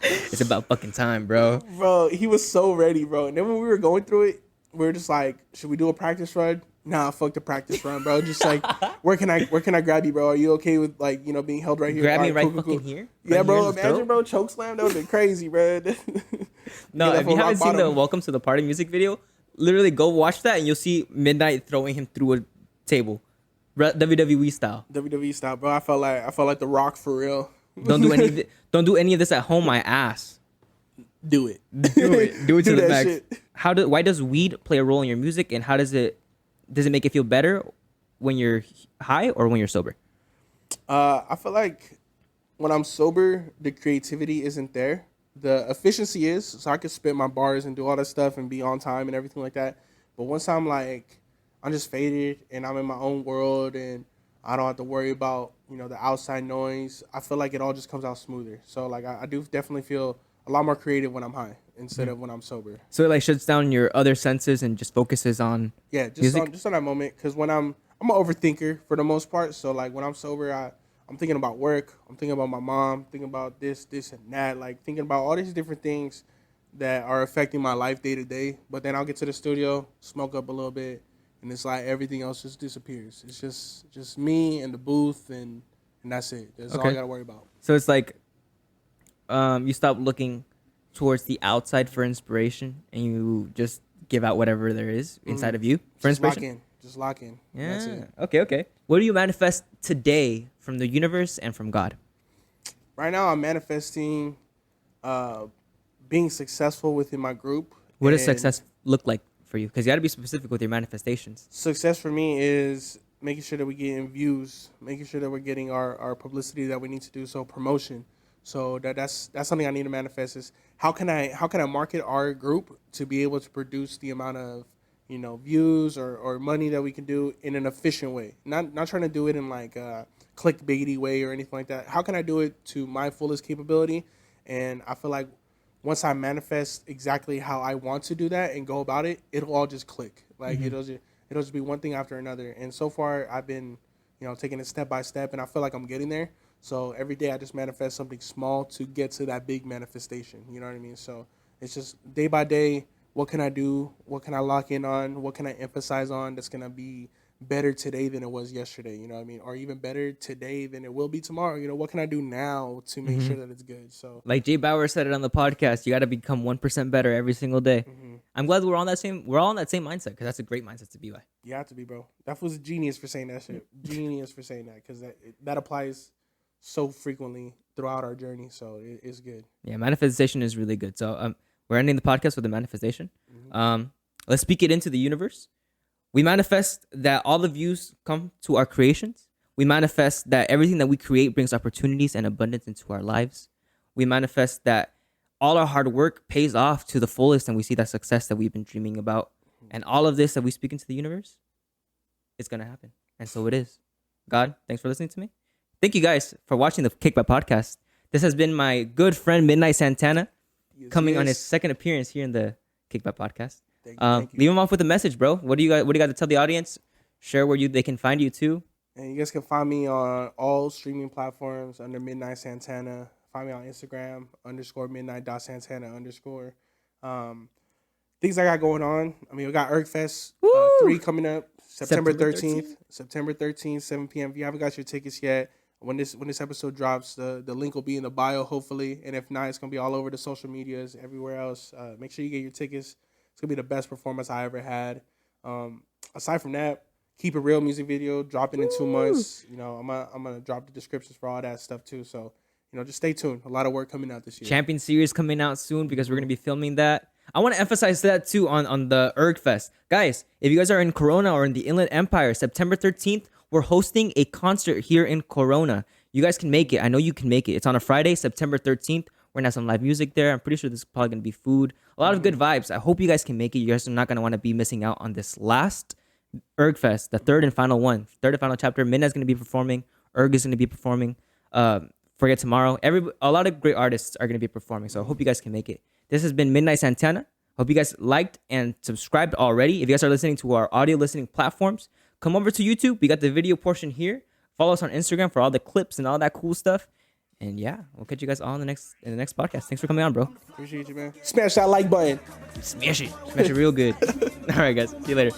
It's about fucking time, bro. Bro, he was so ready, bro. And then when we were going through it, we were just like, should we do a practice run? Nah, fuck the practice run, bro. Just like, where can I grab you, bro? Are you okay with being held right here? Grab All me right cool. fucking here? Yeah, Right bro. here in the Imagine, throat? bro, choke slam. That would be crazy, bro. No, Get if up you on rock haven't seen the bottom. "Welcome to the Party" music video, literally go watch that and you'll see Midnight throwing him through a table, WWE style. WWE style, bro. I felt like The Rock for real. Don't do any. Don't do any of this at home. My ass. Do it. Do it. Do it to Do the that max. shit. Why does weed play a role in your music, and how does it make it feel better when you're high or when you're sober? I feel like when I'm sober, the creativity isn't there. The efficiency is, so I could spit my bars and do all that stuff and be on time and everything like that. But once I'm just faded and I'm in my own world and I don't have to worry about, the outside noise, I feel like it all just comes out smoother. So like I do definitely feel a lot more creative when I'm high instead of when I'm sober. So it like shuts down your other senses and just focuses on music? Just on that moment. Because when I'm an overthinker for the most part. So like when I'm sober, I'm thinking about work. I'm thinking about my mom. Thinking about this and that. Like thinking about all these different things that are affecting my life day to day. But then I'll get to the studio, smoke up a little bit, and it's like everything else just disappears. It's just me and the booth, and that's it. That's all I gotta worry about. So it's like you stop looking towards the outside for inspiration and you just give out whatever there is inside of you for inspiration. Just lock in. Yeah. That's it. Okay. What do you manifest today from the universe and from God? Right now, I'm manifesting being successful within my group. What does And success look like for you? Because you got to be specific with your manifestations. Success for me is making sure that we're getting views, making sure that we're getting our publicity that we need to do, so promotion. So that's something I need to manifest. Is how can I market our group to be able to produce the amount of views or money that we can do in an efficient way. Not trying to do it in like a clickbaity way or anything like that. How can I do it to my fullest capability? And I feel like once I manifest exactly how I want to do that and go about it, it'll all just click. Like it'll just be one thing after another. And so far I've been, taking it step by step, and I feel like I'm getting there. So every day I just manifest something small to get to that big manifestation. You know what I mean? So it's just day by day. What can I do? What can I lock in on? What can I emphasize on that's going to be better today than it was yesterday? You know what I mean? Or even better today than it will be tomorrow. What can I do now to make sure that it's good? So Like Jay Bauer said it on the podcast, you got to become 1% better every single day. I'm glad we're all on that same mindset, because that's a great mindset to be by. you have to be, bro. That was a genius for saying that shit. Genius for saying that, because that applies so frequently throughout our journey. So it's good. Yeah, manifestation is really good. So we're ending the podcast with a manifestation. Let's speak it into the universe. We manifest that all the views come to our creations. We manifest that everything that we create brings opportunities and abundance into our lives. We manifest that all our hard work pays off to the fullest, and we see that success that we've been dreaming about. And all of this that we speak into the universe, it's going to happen. And so it is. God, thanks for listening to me. Thank you guys for watching the Kickback podcast. This has been my good friend, Midnight Santana, coming on his second appearance here in the Kickback podcast. Thank you. Leave him off with a message, bro. What do you got to tell the audience? Share where they can find you too. And you guys can find me on all streaming platforms under Midnight Santana. Find me on Instagram _midnight.santana_. Things I got going on. I mean, we got ErgFest 3 coming up September 13th. September 13th, 7 p.m. If you haven't got your tickets yet, when this episode drops, the link will be in the bio, hopefully. And if not, it's going to be all over the social medias, everywhere else. Make sure you get your tickets. It's going to be the best performance I ever had. Aside from that, Keep It Real music video dropping in 2 months. I'm gonna drop the descriptions for all that stuff too. So, just stay tuned. A lot of work coming out this year. Champion Series coming out soon, because we're going to be filming that. I want to emphasize that too on the ErgFest. Guys, if you guys are in Corona or in the Inland Empire, September 13th, we're hosting a concert here in Corona. You guys can make it. I know you can make it. It's on a Friday, September 13th. We're going to have some live music there. I'm pretty sure there's probably going to be food. A lot of good vibes. I hope you guys can make it. You guys are not going to want to be missing out on this last ErgFest, the third and final chapter. Midnight's going to be performing. Erg is going to be performing. Forget Tomorrow. A lot of great artists are going to be performing. So I hope you guys can make it. This has been Midnight Santana. Hope you guys liked and subscribed already. If you guys are listening to our audio listening platforms, come over to YouTube. We got the video portion here. Follow us on Instagram for all the clips and all that cool stuff. And yeah, we'll catch you guys all in the next podcast. Thanks for coming on, bro. Appreciate you, man. Smash that like button. Smash it. Smash it real good. All right, guys. See you later.